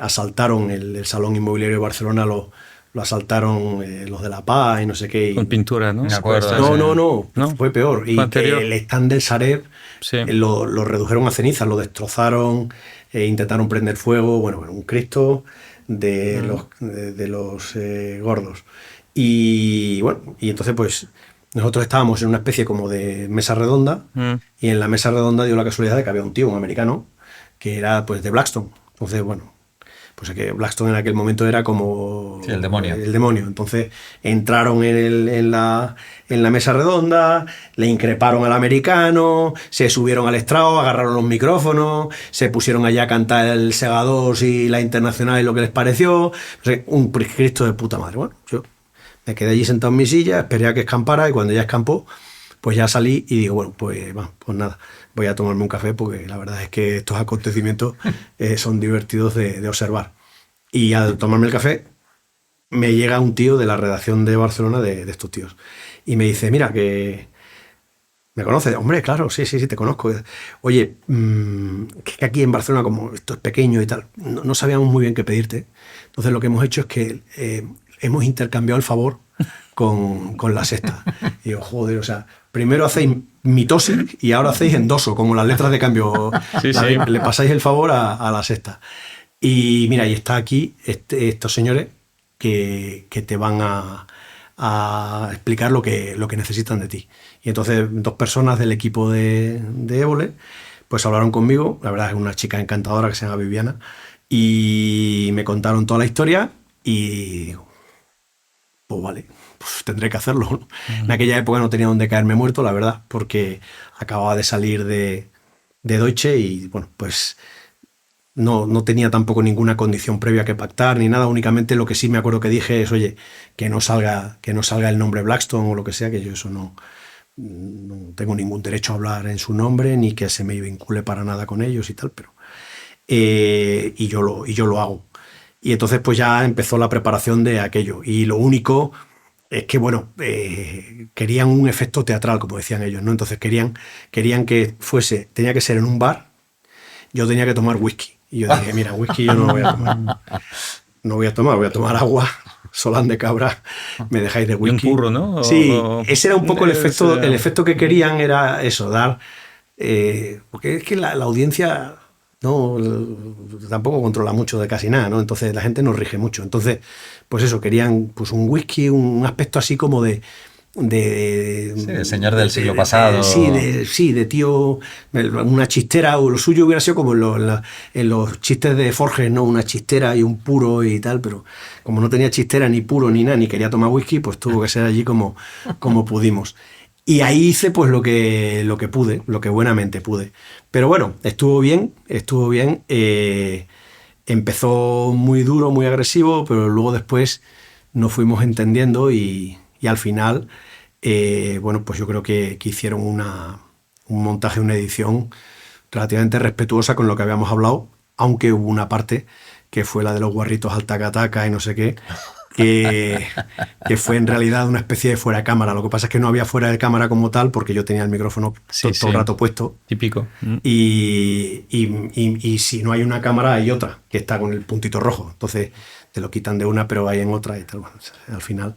asaltaron el Salón Inmobiliario de Barcelona, lo asaltaron los de La Paz y no sé qué. Con pintura, ¿no? Me acuerdo. No, fue peor. Y que el stand del Sareb lo redujeron a cenizas, lo destrozaron, intentaron prender fuego. Bueno, un Cristo de los gordos. Y bueno, y entonces pues nosotros estábamos en una especie como de mesa redonda, y en la mesa redonda dio la casualidad de que había un tío, un americano, que era pues de Blackstone. Entonces, bueno, pues es que Blackstone en aquel momento era como... Sí, el demonio. El demonio. Entonces entraron en la mesa redonda, le increparon al americano, se subieron al estrado, agarraron los micrófonos, se pusieron allá a cantar el Sega 2 y la Internacional y lo que les pareció. O sea, un Cristo de puta madre. Bueno, yo me quedé allí sentado en mi silla, esperé a que escampara, y cuando ya escampó, pues ya salí y digo, bueno, pues nada, voy a tomarme un café, porque la verdad es que estos acontecimientos son divertidos de observar. Y al tomarme el café, me llega un tío de la redacción de Barcelona, de estos tíos, y me dice, mira, que me conoces. Hombre, claro, sí, te conozco. Oye, que aquí en Barcelona, como esto es pequeño y tal, no sabíamos muy bien qué pedirte. Entonces lo que hemos hecho es que hemos intercambiado el favor con La Sexta. Y digo, joder, o sea, primero hacéis mitosis y ahora hacéis endoso, como las letras de cambio. Sí. Le pasáis el favor a La Sexta. Y mira, y está aquí estos señores que te van a explicar lo que necesitan de ti. Y entonces 2 personas del equipo de Évole pues hablaron conmigo. La verdad es una chica encantadora que se llama Viviana, y me contaron toda la historia, y digo, pues vale, pues tendré que hacerlo, ¿no? En aquella época no tenía dónde caerme muerto, la verdad, porque acababa de salir de Deutsche, y bueno, pues no tenía tampoco ninguna condición previa que pactar ni nada. Únicamente lo que sí me acuerdo que dije es, oye, que no salga el nombre Blackstone o lo que sea, que yo eso no tengo ningún derecho a hablar en su nombre, ni que se me vincule para nada con ellos y tal, pero y yo lo hago. Y entonces pues ya empezó la preparación de aquello, y lo único es que, bueno, querían un efecto teatral, como decían ellos, ¿no? Entonces querían que tenía que ser en un bar, yo tenía que tomar whisky. Y yo dije, mira, whisky yo no lo voy a tomar. No voy a tomar agua, Solán de Cabra, me dejáis de whisky. Y un purro, ¿no? Sí, ese era un poco el efecto que querían, era eso, dar... porque es que la audiencia tampoco controla mucho de casi nada, ¿no? Entonces la gente nos rige mucho. Entonces, pues eso, querían pues un whisky, un aspecto así como de el señor del siglo pasado. De tío, una chistera, o lo suyo hubiera sido como en los chistes de Forges, ¿no? Una chistera y un puro y tal, pero como no tenía chistera ni puro ni nada, ni quería tomar whisky, pues tuvo que ser allí como pudimos. Y ahí hice pues lo que pude, lo que buenamente pude. Pero bueno, estuvo bien. Empezó muy duro, muy agresivo, pero luego después nos fuimos entendiendo, y al final, bueno, pues yo creo que hicieron un montaje, una edición relativamente respetuosa con lo que habíamos hablado, aunque hubo una parte que fue la de los guarritos al taca-taca y no sé qué, que fue en realidad una especie de fuera de cámara. Lo que pasa es que no había fuera de cámara como tal, porque yo tenía el micrófono todo el rato puesto. Típico. Y si no hay una cámara, hay otra que está con el puntito rojo. Entonces te lo quitan de una, pero hay en otra y tal. Bueno, al final...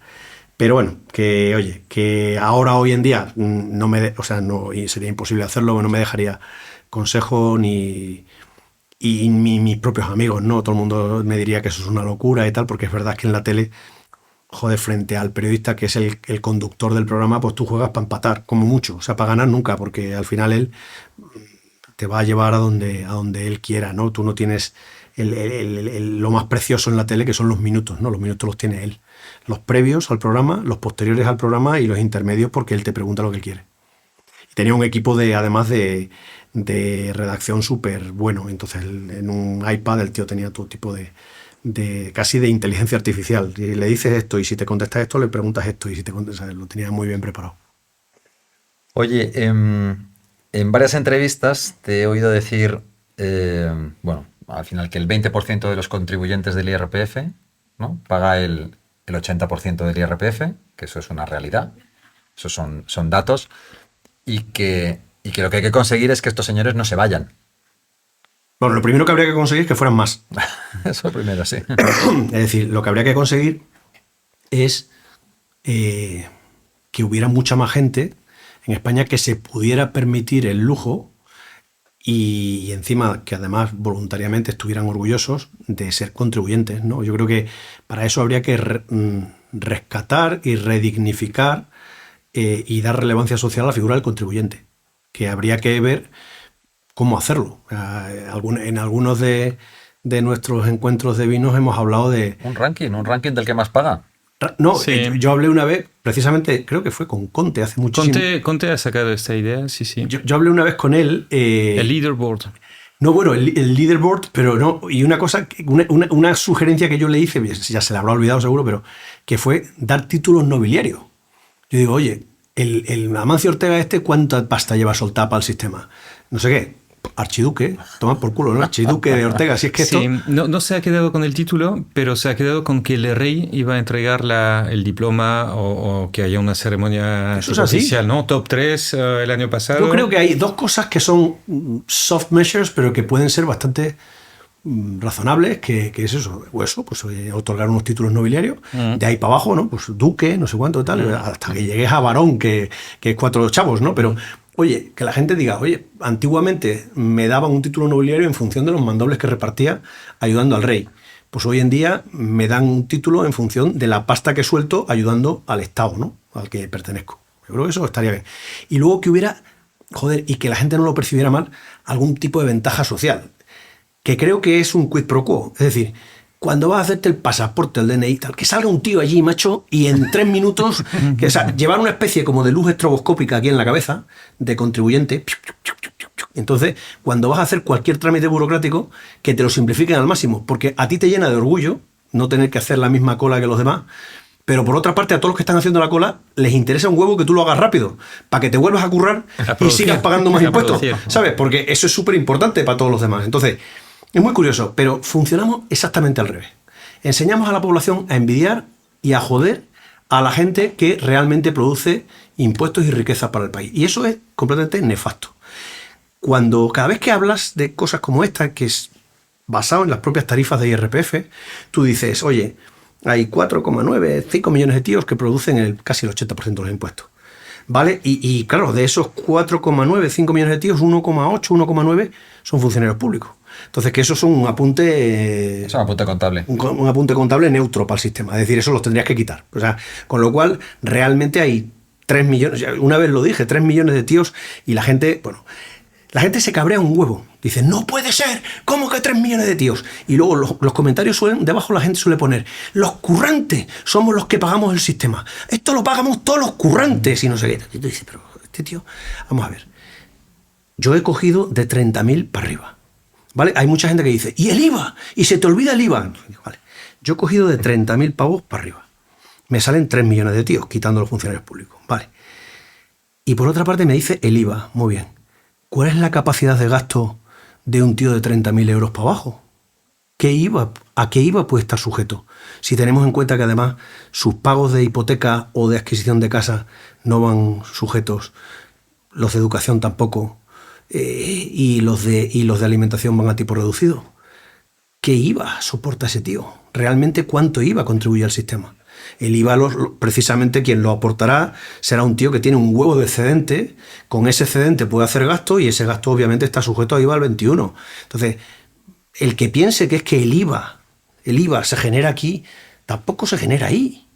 Pero bueno, que ahora, hoy en día, y sería imposible hacerlo, no me dejaría consejo y mis propios amigos, ¿no? Todo el mundo me diría que eso es una locura y tal, porque es verdad que en la tele, joder, frente al periodista, que es el conductor del programa, pues tú juegas para empatar, como mucho, o sea, para ganar nunca, porque al final él te va a llevar a donde él quiera, ¿no? Tú no tienes lo más precioso en la tele, que son los minutos, ¿no? Los minutos los tiene él. Los previos al programa, los posteriores al programa y los intermedios, porque él te pregunta lo que él quiere. Y tenía un equipo además de redacción súper bueno. Entonces en un iPad el tío tenía todo tipo de casi de inteligencia artificial. Y le dices esto y si te contestas esto le preguntas esto y si te contestas, lo tenía muy bien preparado. Oye, en varias entrevistas te he oído decir, bueno, al final que el 20% de los contribuyentes del IRPF, ¿no?, paga el 80% del IRPF, que eso es una realidad, esos son datos, y que lo que hay que conseguir es que estos señores no se vayan. Bueno, lo primero que habría que conseguir es que fueran más. Eso primero, sí. Es decir, lo que habría que conseguir es que hubiera mucha más gente en España que se pudiera permitir el lujo y encima que además voluntariamente estuvieran orgullosos de ser contribuyentes, ¿no? Yo creo que para eso habría que rescatar y redignificar y dar relevancia social a la figura del contribuyente, que habría que ver cómo hacerlo. En algunos de nuestros encuentros de vinos hemos hablado de... Un ranking del que más paga. No, Sí. Yo hablé una vez, precisamente, creo que fue con Conte hace muchísimo. Conte ha sacado esta idea, sí. Yo hablé una vez con él. El leaderboard. No, bueno, el leaderboard, pero no. Y una cosa, una sugerencia que yo le hice, ya se la habrá olvidado seguro, pero que fue dar títulos nobiliarios. Yo digo, oye, el Amancio Ortega ¿cuánta pasta lleva soltada para el sistema? No sé qué. Archiduque, toma por culo, ¿no? Archiduque de Ortega, si es que esto... Sí, no se ha quedado con el título, pero se ha quedado con que el rey iba a entregar el diploma o que haya una ceremonia Eso es así. oficial, ¿no? Top 3 el año pasado. Yo creo que hay dos cosas que son soft measures, pero que pueden ser bastante razonables, que es eso, pues otorgar unos títulos nobiliarios, de ahí para abajo, ¿no? Pues duque, no sé cuánto, tal, hasta que llegues a varón, que es 4 chavos, ¿no? Pero... Oye, que la gente diga, oye, antiguamente me daban un título nobiliario en función de los mandobles que repartía ayudando al rey. Pues hoy en día me dan un título en función de la pasta que suelto ayudando al Estado, ¿no?, al que pertenezco. Yo creo que eso estaría bien. Y luego que hubiera, y que la gente no lo percibiera mal, algún tipo de ventaja social, que creo que es un quid pro quo. Es decir, cuando vas a hacerte el pasaporte, el DNI, tal, que salga un tío allí, macho, y en 3 minutos, llevar una especie como de luz estroboscópica aquí en la cabeza, de contribuyente. Entonces, cuando vas a hacer cualquier trámite burocrático, que te lo simplifiquen al máximo, porque a ti te llena de orgullo no tener que hacer la misma cola que los demás, pero por otra parte a todos los que están haciendo la cola les interesa un huevo que tú lo hagas rápido, para que te vuelvas a currar y sigas pagando más impuestos, ¿sabes? Porque eso es súper importante para todos los demás. Entonces, es muy curioso, pero funcionamos exactamente al revés. Enseñamos a la población a envidiar y a joder a la gente que realmente produce impuestos y riqueza para el país. Y eso es completamente nefasto. Cada vez que hablas de cosas como esta, que es basado en las propias tarifas de IRPF, tú dices, oye, hay 4,9, 5 millones de tíos que producen casi el 80% de los impuestos. ¿Vale? Y claro, de esos 4,9, 5 millones de tíos, 1,8, 1,9 son funcionarios públicos. Entonces, que eso es un apunte... Es un apunte contable. Un apunte contable neutro para el sistema. Es decir, eso los tendrías que quitar. O sea, con lo cual, realmente hay 3 millones... Una vez lo dije, 3 millones de tíos y la gente... Bueno, la gente se cabrea un huevo. Dice, no puede ser, ¿cómo que 3 millones de tíos? Y luego los comentarios debajo la gente suele poner, los currantes somos los que pagamos el sistema. Esto lo pagamos todos los currantes y no sé qué. Y tú dices, pero este tío... Vamos a ver. Yo he cogido de 30.000 para arriba. ¿Vale? Hay mucha gente que dice, ¿y el IVA? ¿Y se te olvida el IVA? Vale. Yo he cogido de 30.000 pavos para arriba. Me salen 3 millones de tíos, quitando los funcionarios públicos. Vale. Y por otra parte me dice el IVA. Muy bien. ¿Cuál es la capacidad de gasto de un tío de 30.000 euros para abajo? ¿A qué IVA puede estar sujeto? Si tenemos en cuenta que además sus pagos de hipoteca o de adquisición de casa no van sujetos, los de educación tampoco, y los de alimentación van a tipo reducido. ¿Qué IVA soporta ese tío? ¿Realmente cuánto IVA contribuye al sistema? El IVA, precisamente quien lo aportará será un tío que tiene un huevo de excedente, con ese excedente puede hacer gasto y ese gasto obviamente está sujeto a IVA al 21. Entonces, el que piense que es que el IVA se genera aquí, tampoco se genera ahí.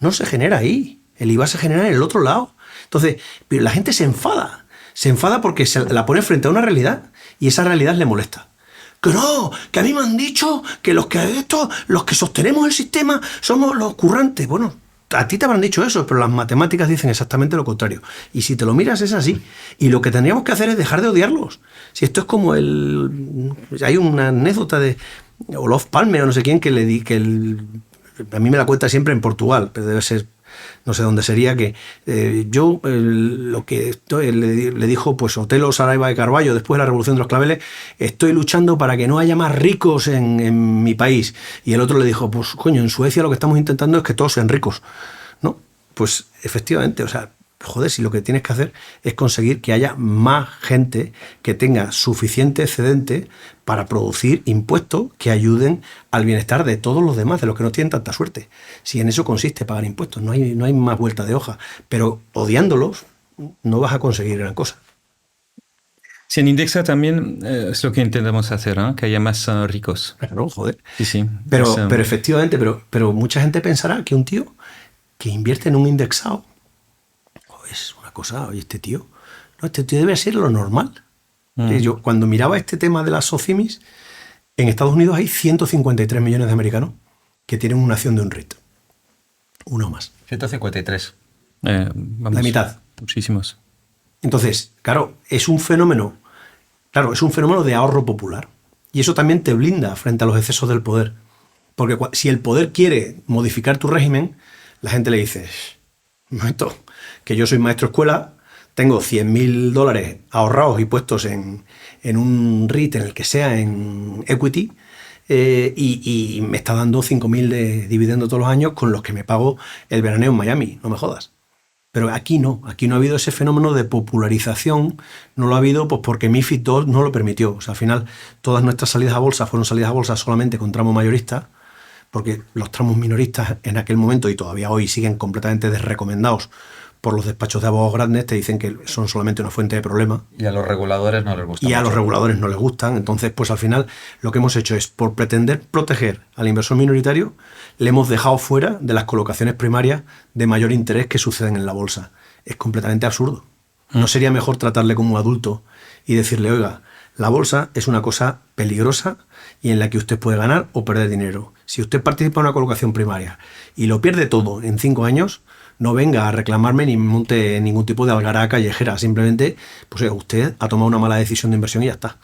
No se genera ahí. El IVA se genera en el otro lado. Entonces, pero la gente se enfada. Se enfada porque se la pone frente a una realidad y esa realidad le molesta. Que no, que a mí me han dicho que los que sostenemos el sistema somos los currantes. Bueno, a ti te habrán dicho eso, pero las matemáticas dicen exactamente lo contrario. Y si te lo miras es así. Y lo que tendríamos que hacer es dejar de odiarlos. Si esto es como hay una anécdota de Olof Palme o no sé quién que a mí me la cuenta siempre en Portugal, pero debe ser, no sé dónde sería, que lo que le dijo pues Otelo Saraiva de Carvalho después de la Revolución de los Claveles: estoy luchando para que no haya más ricos en mi país. Y el otro le dijo: pues coño, en Suecia lo que estamos intentando es que todos sean ricos, ¿no? Pues efectivamente, o sea, joder, si lo que tienes que hacer es conseguir que haya más gente que tenga suficiente excedente para producir impuestos que ayuden al bienestar de todos los demás, de los que no tienen tanta suerte. Si en eso consiste pagar impuestos, no hay más vuelta de hoja. Pero odiándolos no vas a conseguir gran cosa. Sí, en Indexa también es lo que intentamos hacer, ¿no? Que haya más ricos. Claro, joder. Sí. Pero efectivamente, pero mucha gente pensará que un tío que invierte en un indexado es una cosa, oye, este tío debe ser lo normal. Yo cuando miraba este tema de las SOCIMIs, en Estados Unidos hay 153 millones de americanos que tienen una acción de un REIT. Uno más. 153. La mitad. Muchísimos. Entonces, claro, es un fenómeno de ahorro popular. Y eso también te blinda frente a los excesos del poder. Porque si el poder quiere modificar tu régimen, la gente le dice: un momento, que yo soy maestro de escuela, tengo $100.000 ahorrados y puestos en un REIT, en el que sea, en equity, y me está dando 5.000 de dividendo todos los años con los que me pago el veraneo en Miami, no me jodas. Pero aquí no ha habido ese fenómeno de popularización, no lo ha habido pues porque MiFID II no lo permitió. O sea, al final todas nuestras salidas a bolsa fueron salidas a bolsa solamente con tramo mayorista, porque los tramos minoristas en aquel momento y todavía hoy siguen completamente desrecomendados por los despachos de abogados grandes, te dicen que son solamente una fuente de problema. Y a los reguladores no les gusta. Y a los reguladores no les gustan. Entonces, pues al final lo que hemos hecho es, por pretender proteger al inversor minoritario, le hemos dejado fuera de las colocaciones primarias de mayor interés que suceden en la bolsa. Es completamente absurdo. ¿No sería mejor tratarle como un adulto y decirle: oiga, la bolsa es una cosa peligrosa y en la que usted puede ganar o perder dinero? Si usted participa en una colocación primaria y lo pierde todo en 5 años, no venga a reclamarme ni monte ningún tipo de algará callejera. Simplemente, pues usted ha tomado una mala decisión de inversión y ya está.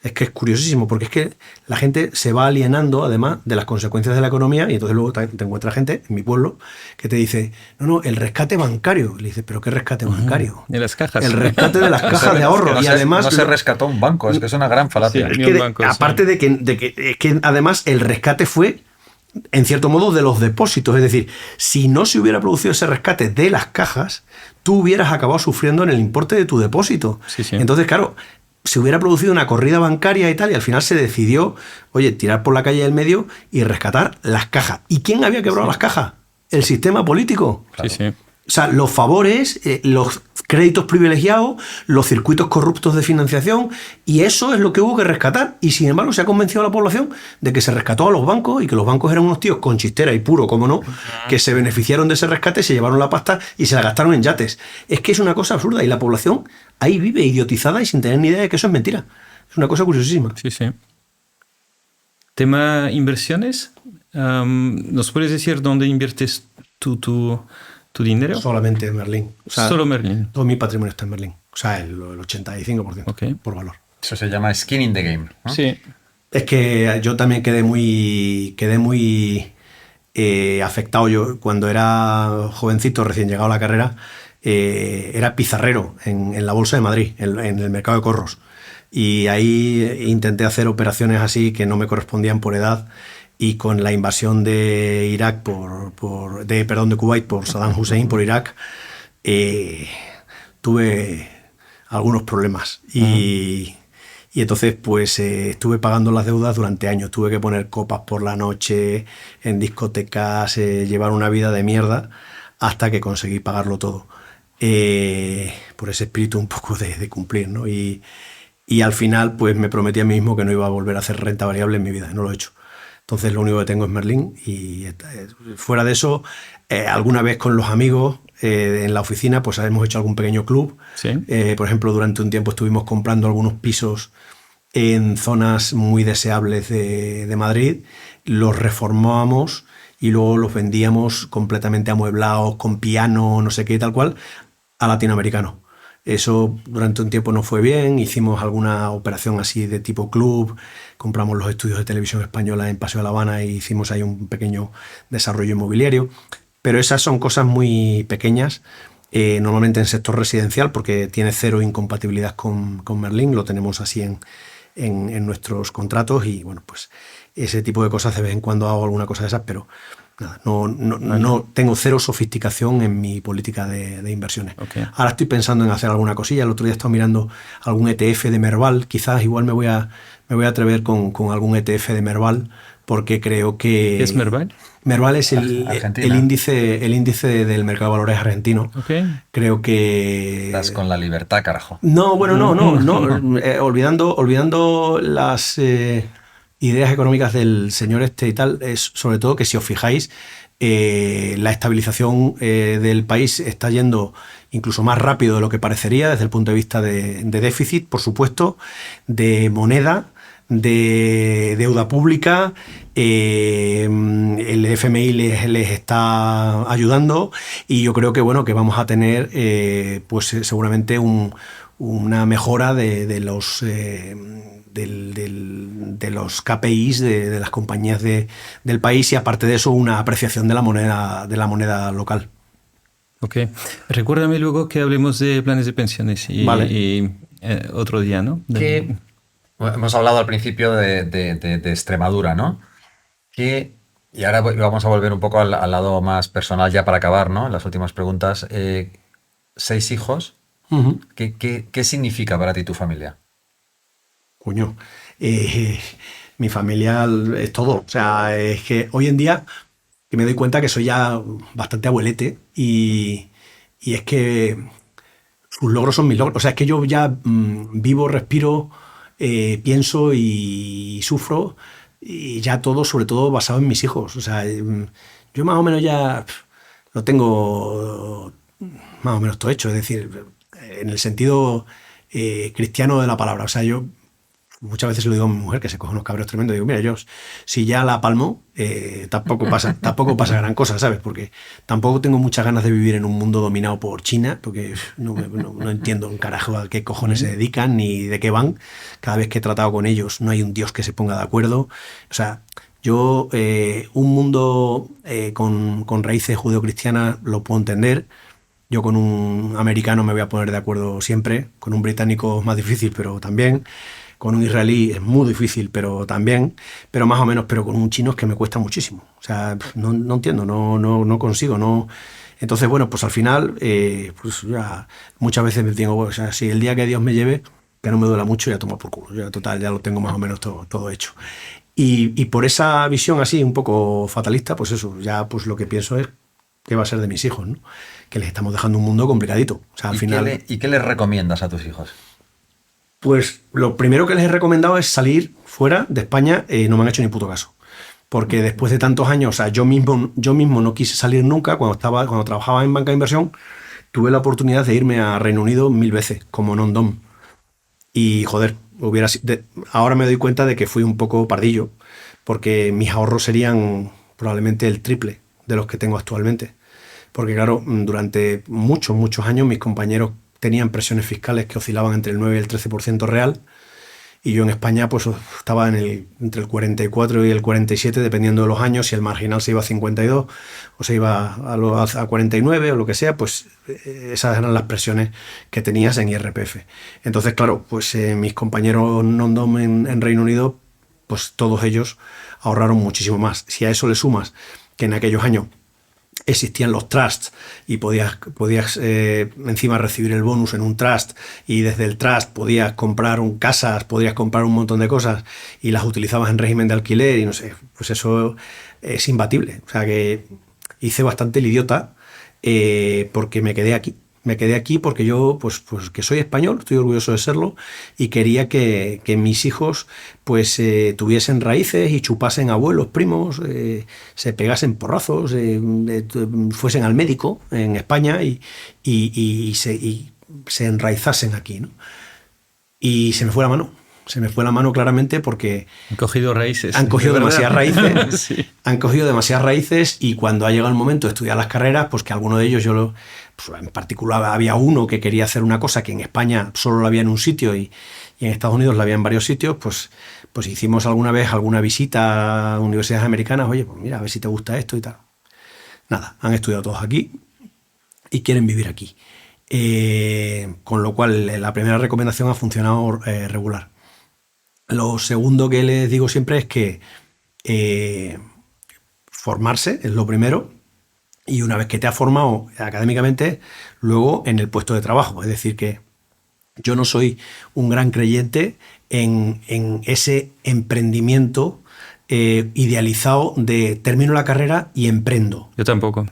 Es que es curiosísimo, porque es que la gente se va alienando, además, de las consecuencias de la economía, y entonces luego te encuentras gente en mi pueblo que te dice: no, el rescate bancario. Y le dices: ¿pero qué rescate bancario? De las cajas. El rescate de las cajas de ahorro. Y además no se rescató un banco, es que es una gran falacia. Sí, aparte de que además el rescate fue, en cierto modo, de los depósitos. Es decir, si no se hubiera producido ese rescate de las cajas, tú hubieras acabado sufriendo en el importe de tu depósito. Sí. Entonces, claro, se hubiera producido una corrida bancaria y tal, y al final se decidió, oye, tirar por la calle del medio y rescatar las cajas. ¿Y quién había quebrado las cajas? El sistema político. Claro. Sí. O sea, los favores, los créditos privilegiados, los circuitos corruptos de financiación, y eso es lo que hubo que rescatar. Y sin embargo se ha convencido a la población de que se rescató a los bancos y que los bancos eran unos tíos con chistera y puro, como no, que se beneficiaron de ese rescate, se llevaron la pasta y se la gastaron en yates. Es que es una cosa absurda y la población ahí vive idiotizada y sin tener ni idea de que eso es mentira. Es una cosa curiosísima. Sí. Tema inversiones. ¿Nos puedes decir dónde inviertes tu dinero? Solamente en Merlín. O sea, solo Merlín. Todo mi patrimonio está en Merlín. O sea, el 85% por valor. Eso se llama skin in the game, ¿no? Sí. Es que yo también quedé muy afectado. Yo cuando era jovencito, recién llegado a la carrera, era pizarrero en la Bolsa de Madrid, en el mercado de Corros. Y ahí intenté hacer operaciones así que no me correspondían por edad. Y con la invasión de Irak de Kuwait por Saddam Hussein por Irak, tuve algunos problemas. Y entonces pues estuve pagando las deudas durante años. Tuve que poner copas por la noche en discotecas, llevar una vida de mierda hasta que conseguí pagarlo todo. Por ese espíritu un poco de cumplir, ¿no? Y al final pues me prometí a mí mismo que no iba a volver a hacer renta variable en mi vida. No lo he hecho. Entonces lo único que tengo es Merlín y fuera de eso, alguna vez con los amigos en la oficina pues hemos hecho algún pequeño club. Sí. Por ejemplo, durante un tiempo estuvimos comprando algunos pisos en zonas muy deseables de Madrid, los reformábamos y luego los vendíamos completamente amueblados, con piano, no sé qué, tal cual, a latinoamericanos. Eso durante un tiempo no fue bien, hicimos alguna operación así de tipo club, compramos los estudios de televisión española en Paseo de La Habana y hicimos ahí un pequeño desarrollo inmobiliario. Pero esas son cosas muy pequeñas, normalmente en sector residencial, porque tiene cero incompatibilidad con Merlin, lo tenemos así en nuestros contratos y bueno, pues ese tipo de cosas de vez en cuando hago alguna cosa de esas, pero nada, no tengo cero sofisticación en mi política de inversiones. Okay. Ahora estoy pensando en hacer alguna cosilla. El otro día he estado mirando algún ETF de Merval. Quizás igual me voy a atrever con algún ETF de Merval, porque creo que... ¿Qué es Merval? Merval es el índice del mercado de valores argentino. Okay. Creo que... Estás con la libertad, carajo. No, bueno, no. Olvidando las ideas económicas del señor este y tal, es sobre todo que si os fijáis, la estabilización del país está yendo incluso más rápido de lo que parecería desde el punto de vista de déficit, por supuesto, de moneda, de deuda pública. El FMI les está ayudando y yo creo que bueno, que vamos a tener pues seguramente una mejora de los KPIs de las compañías del país, y aparte de eso una apreciación de la moneda local. Ok. Recuérdame luego que hablemos de planes de pensiones y otro día, ¿no? Hemos hablado al principio de Extremadura, ¿no? Y ahora vamos a volver un poco al lado más personal ya para acabar, ¿no? Las últimas preguntas. 6 hijos. Uh-huh. ¿Qué significa para ti tu familia? Coño, mi familia es todo. O sea, es que hoy en día que me doy cuenta que soy ya bastante abuelete y es que sus logros son mis logros. O sea, es que yo ya vivo, respiro, pienso y sufro, y ya todo, sobre todo, basado en mis hijos. O sea, yo más o menos ya lo tengo más o menos todo hecho. Es decir, en el sentido cristiano de la palabra. O sea, yo muchas veces le digo a mi mujer, que se coge unos cabreos tremendos, digo, mira, yo si ya la palmo, tampoco pasa gran cosa, ¿sabes? Porque tampoco tengo muchas ganas de vivir en un mundo dominado por China, porque no entiendo un carajo a qué cojones se dedican ni de qué van. Cada vez que he tratado con ellos no hay un Dios que se ponga de acuerdo. O sea, yo un mundo con raíces judeocristianas lo puedo entender. Yo con un americano me voy a poner de acuerdo siempre, con un británico es más difícil, pero también. Con un israelí es muy difícil, pero también, pero más o menos, pero con un chino es que me cuesta muchísimo. O sea, no entiendo, no consigo, no. Entonces, bueno, pues al final, pues ya muchas veces me digo, o sea, si el día que Dios me lleve, que no me duela mucho, ya toma por culo. Ya total, ya lo tengo más o menos todo hecho. Y por esa visión así, un poco fatalista, pues eso, ya pues lo que pienso es qué va a ser de mis hijos, ¿no? Que les estamos dejando un mundo complicadito. O sea, al final. ¿Y qué les recomiendas a tus hijos? Pues lo primero que les he recomendado es salir fuera de España. No me han hecho ni puto caso. Porque después de tantos años, o sea, yo mismo no quise salir nunca. Cuando trabajaba en banca de inversión, tuve la oportunidad de irme a Reino Unido 1000 veces, como non-dom. Y, joder, ahora me doy cuenta de que fui un poco pardillo, porque mis ahorros serían probablemente el triple de los que tengo actualmente. Porque, claro, durante muchos años mis compañeros tenían presiones fiscales que oscilaban entre el 9 y el 13% real, y yo en España pues estaba entre el 44 y el 47, dependiendo de los años. Si el marginal se iba a 52 o se iba a 49 o lo que sea, pues esas eran las presiones que tenías en IRPF. Entonces, claro, pues mis compañeros non-dom en Reino Unido, pues todos ellos ahorraron muchísimo más. Si a eso le sumas que en aquellos años existían los trusts y podías encima recibir el bonus en un trust, y desde el trust podías comprar casas, podías comprar un montón de cosas y las utilizabas en régimen de alquiler y no sé, pues eso es imbatible. O sea que hice bastante el idiota porque me quedé aquí porque yo pues que soy español, estoy orgulloso de serlo, y quería que mis hijos pues tuviesen raíces y chupasen abuelos, primos, se pegasen porrazos, fuesen al médico en España y se enraizasen aquí, ¿no? Y se me fue la mano. Se me fue la mano claramente porque Han cogido raíces. han cogido ¿De demasiadas verdad? raíces. Sí. Han cogido demasiadas raíces y cuando ha llegado el momento de estudiar las carreras, pues que alguno de ellos, pues en particular había uno que quería hacer una cosa que en España solo la había en un sitio y en Estados Unidos la había en varios sitios, pues hicimos alguna vez alguna visita a universidades americanas. Oye, pues mira, a ver si te gusta esto y tal. Nada, han estudiado todos aquí y quieren vivir aquí. Con lo cual, la primera recomendación ha funcionado regular. Lo segundo que les digo siempre es que formarse es lo primero, y una vez que te has formado académicamente, luego en el puesto de trabajo. Es decir, que yo no soy un gran creyente en ese emprendimiento idealizado de termino la carrera y emprendo. Yo tampoco.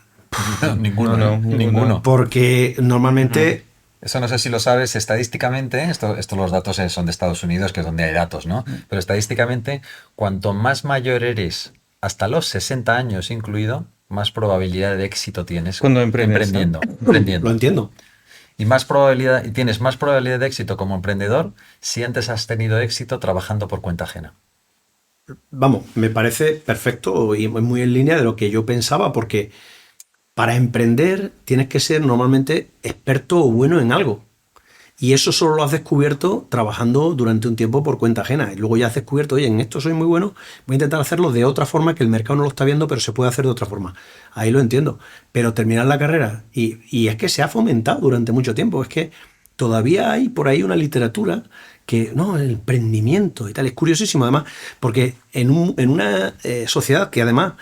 Ninguno, No, ninguno. Porque normalmente... Eso no sé si lo sabes estadísticamente, esto los datos son de Estados Unidos, que es donde hay datos, ¿no? Pero estadísticamente, cuanto más mayor eres, hasta los 60 años incluido, más probabilidad de éxito tienes Cuando emprendes, emprendiendo. Lo entiendo. Y tienes más probabilidad de éxito como emprendedor si antes has tenido éxito trabajando por cuenta ajena. Vamos, me parece perfecto y muy en línea de lo que yo pensaba, porque para emprender tienes que ser normalmente experto o bueno en algo. Y eso solo lo has descubierto trabajando durante un tiempo por cuenta ajena. Y luego ya has descubierto, oye, en esto soy muy bueno, voy a intentar hacerlo de otra forma que el mercado no lo está viendo, pero se puede hacer de otra forma. Ahí lo entiendo. Pero terminar la carrera, y es que se ha fomentado durante mucho tiempo, es que todavía hay por ahí una literatura que, no, el emprendimiento y tal. Es curiosísimo además, porque en una sociedad que además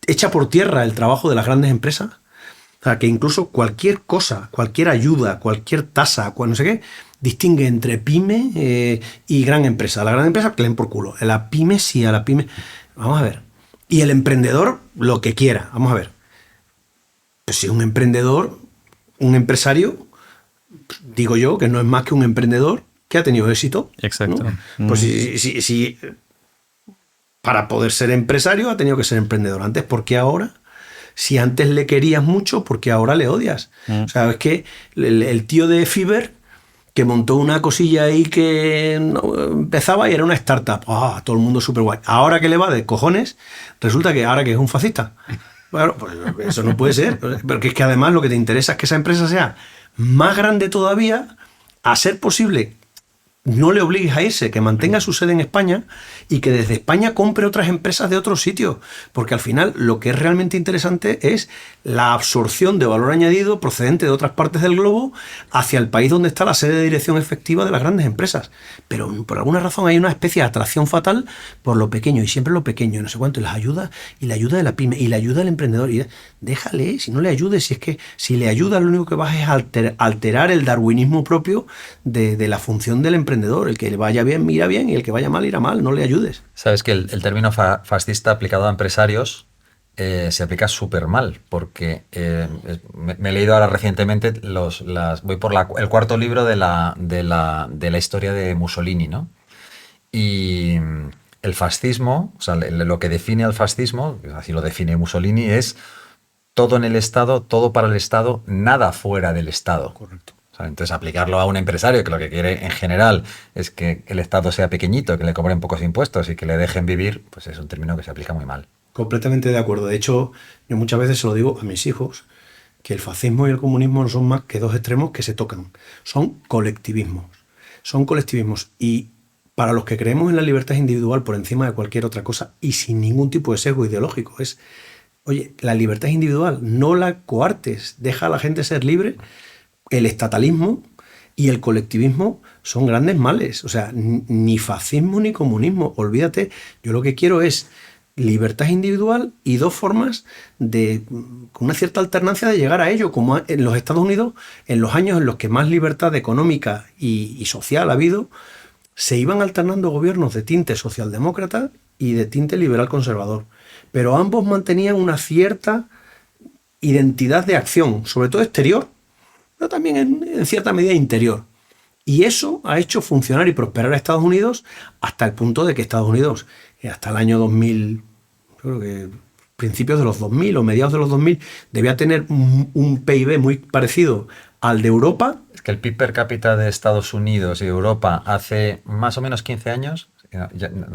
echa por tierra el trabajo de las grandes empresas, o sea, que incluso cualquier cosa, cualquier ayuda, cualquier tasa, no sé qué, distingue entre pyme y gran empresa. La gran empresa que le den por culo. La pyme sí, a la pyme... Vamos a ver. Y el emprendedor, lo que quiera. Vamos a ver. Pues si es un emprendedor, un empresario, digo yo que no es más que un emprendedor que ha tenido éxito. Exacto. ¿No? Pues si para poder ser empresario ha tenido que ser emprendedor antes. ¿Por qué ahora? Si antes le querías mucho, ¿por qué ahora le odias? O sea, es que el tío de Fiverr, que montó una cosilla ahí que empezaba y era una startup. Todo el mundo súper guay. Ahora que le va de cojones, resulta que ahora que es un fascista. Bueno, pues eso no puede ser. Porque es que además lo que te interesa es que esa empresa sea más grande todavía, a ser posible. No le obligues a irse, que mantenga su sede en España y que desde España compre otras empresas de otros sitios, porque al final lo que es realmente interesante es la absorción de valor añadido procedente de otras partes del globo hacia el país donde está la sede de dirección efectiva de las grandes empresas. Pero por alguna razón hay una especie de atracción fatal por lo pequeño, y siempre lo pequeño, y no sé cuánto, y la ayuda de la pyme, y la ayuda del emprendedor. Y déjale, si no le ayudes, si es que si le ayudas lo único que vas es alterar el darwinismo propio de la función del emprendedor. El que le vaya bien, irá bien, y el que vaya mal, irá mal. No le ayudes. Sabes que el término fascista aplicado a empresarios se aplica súper mal, porque me he leído ahora recientemente, voy por el cuarto libro de la historia de Mussolini, ¿no? Y el fascismo, o sea, lo que define al fascismo, así lo define Mussolini, es todo en el Estado, todo para el Estado, nada fuera del Estado. Correcto. O sea, entonces aplicarlo a un empresario que lo que quiere en general es que el Estado sea pequeñito, que le cobren pocos impuestos y que le dejen vivir, pues es un término que se aplica muy mal. Completamente de acuerdo. De hecho, yo muchas veces se lo digo a mis hijos, que el fascismo y el comunismo no son más que dos extremos que se tocan. Son colectivismos. Son colectivismos. Y para los que creemos en la libertad individual por encima de cualquier otra cosa y sin ningún tipo de sesgo ideológico, oye, la libertad individual, no la coartes, deja a la gente ser libre. El estatalismo y el colectivismo son grandes males. O sea, ni fascismo ni comunismo. Olvídate, yo lo que quiero es libertad individual y dos formas con una cierta alternancia de llegar a ello, como en los Estados Unidos, en los años en los que más libertad económica y social ha habido, se iban alternando gobiernos de tinte socialdemócrata y de tinte liberal conservador. Pero ambos mantenían una cierta identidad de acción, sobre todo exterior, pero también en cierta medida interior. Y eso ha hecho funcionar y prosperar a Estados Unidos hasta el punto de que Estados Unidos, hasta el año 2000, creo que principios de los 2000 o mediados de los 2000, debía tener un PIB muy parecido al de Europa, que el PIB per cápita de Estados Unidos y Europa hace más o menos 15 años,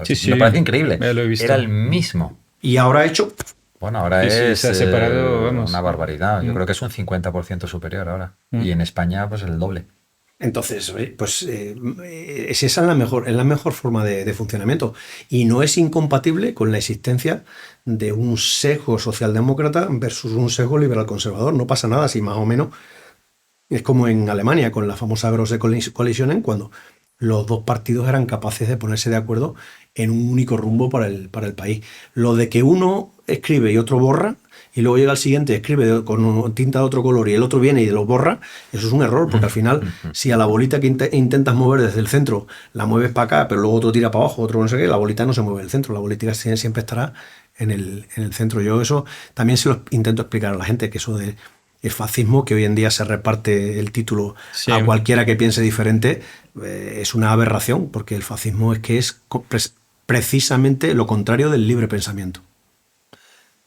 Sí, me parece increíble, ya lo he visto. era el mismo. Y ahora ha hecho... Bueno, ahora Sí, es se ha separado, vamos. una barbaridad. Yo creo que es un 50% superior ahora. Y en España, pues el doble. Entonces, pues esa es la mejor forma de funcionamiento. Y no es incompatible con la existencia de un sesgo socialdemócrata versus un sesgo liberal conservador. No pasa nada si más o menos es como en Alemania con la famosa Große Koalition, cuando los dos partidos eran capaces de ponerse de acuerdo en un único rumbo para el país. Lo de que uno escribe y otro borra, y luego llega el siguiente, escribe con tinta de otro color y el otro viene y lo borra, eso es un error, porque al final, si a la bolita que intentas mover desde el centro la mueves para acá, pero luego otro tira para abajo, otro no sé qué, la bolita no se mueve del centro, la bolita siempre estará en el centro. Yo eso también se lo intento explicar a la gente, que eso de el fascismo, que hoy en día se reparte el título a cualquiera que piense diferente, es una aberración, porque el fascismo es precisamente lo contrario del libre pensamiento.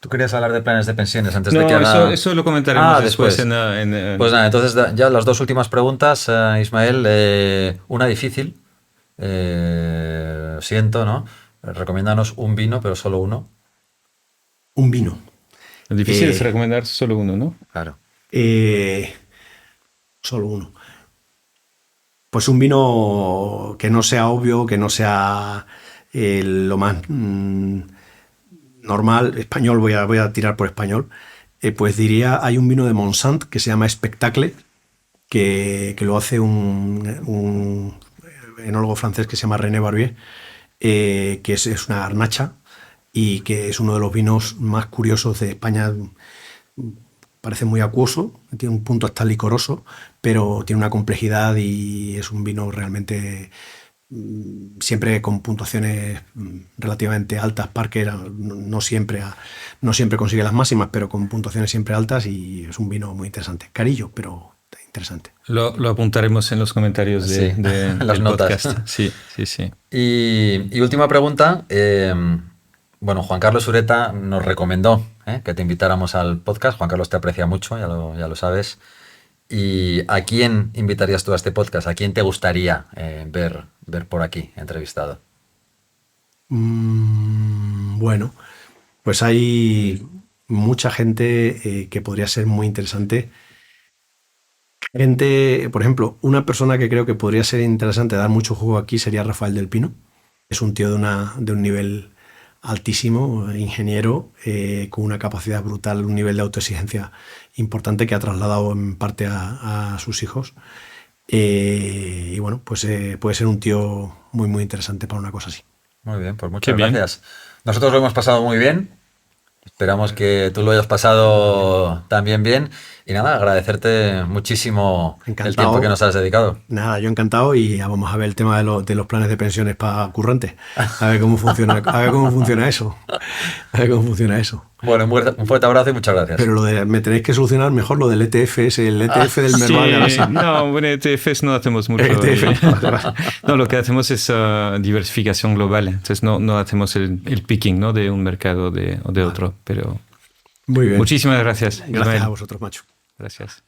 ¿Tú querías hablar de planes de pensiones antes No, de que haga... eso lo comentaremos después. Pues nada, entonces ya las dos últimas preguntas, Ismael. Una difícil. Siento, ¿no? Recomiéndanos un vino, pero solo uno. Un vino. Lo difícil es recomendar solo uno, ¿no? Claro. Solo uno. Pues un vino que no sea obvio, que no sea lo más normal, español, voy a tirar por español, pues diría, hay un vino de Monsant que se llama Spectacle, que lo hace un enólogo francés que se llama René Barbier, que es una garnacha y que es uno de los vinos más curiosos de España. Parece muy acuoso, tiene un punto hasta licoroso, pero tiene una complejidad y es un vino realmente siempre con puntuaciones relativamente altas. Parker no siempre consigue las máximas, pero con puntuaciones siempre altas, y es un vino muy interesante. Carillo, pero interesante. Lo apuntaremos en los comentarios de las del notas. podcast. Sí. Y última pregunta. Bueno, Juan Carlos Ureta nos recomendó que te invitáramos al podcast. Juan Carlos te aprecia mucho, ya lo sabes. ¿Y a quién invitarías tú a este podcast? ¿A quién te gustaría ver por aquí entrevistado? Bueno, pues hay mucha gente que podría ser muy interesante. Gente, por ejemplo, una persona que creo que podría ser interesante dar mucho juego aquí sería Rafael del Pino. Es un tío de un nivel altísimo, ingeniero, con una capacidad brutal, un nivel de autoexigencia importante que ha trasladado en parte a sus hijos. Y bueno, pues puede ser un tío muy, muy interesante para una cosa así. Muy bien, pues muchas gracias. Nosotros lo hemos pasado muy bien. Esperamos que tú lo hayas pasado también bien. Y nada, agradecerte muchísimo el tiempo que nos has dedicado. Nada, yo encantado, y ya vamos a ver el tema de los planes de pensiones para currantes. A ver cómo funciona, eso. A ver cómo funciona eso. Bueno, un fuerte abrazo y muchas gracias. Pero me tenéis que solucionar mejor lo del ETF, el ETF del Merval. Sí, no, bueno, ETFs no hacemos mucho. No, lo que hacemos es diversificación global. Entonces no hacemos el picking, ¿no?, de un mercado o de otro. Pero muy bien. Muchísimas gracias. Gracias a vosotros, macho. Gracias.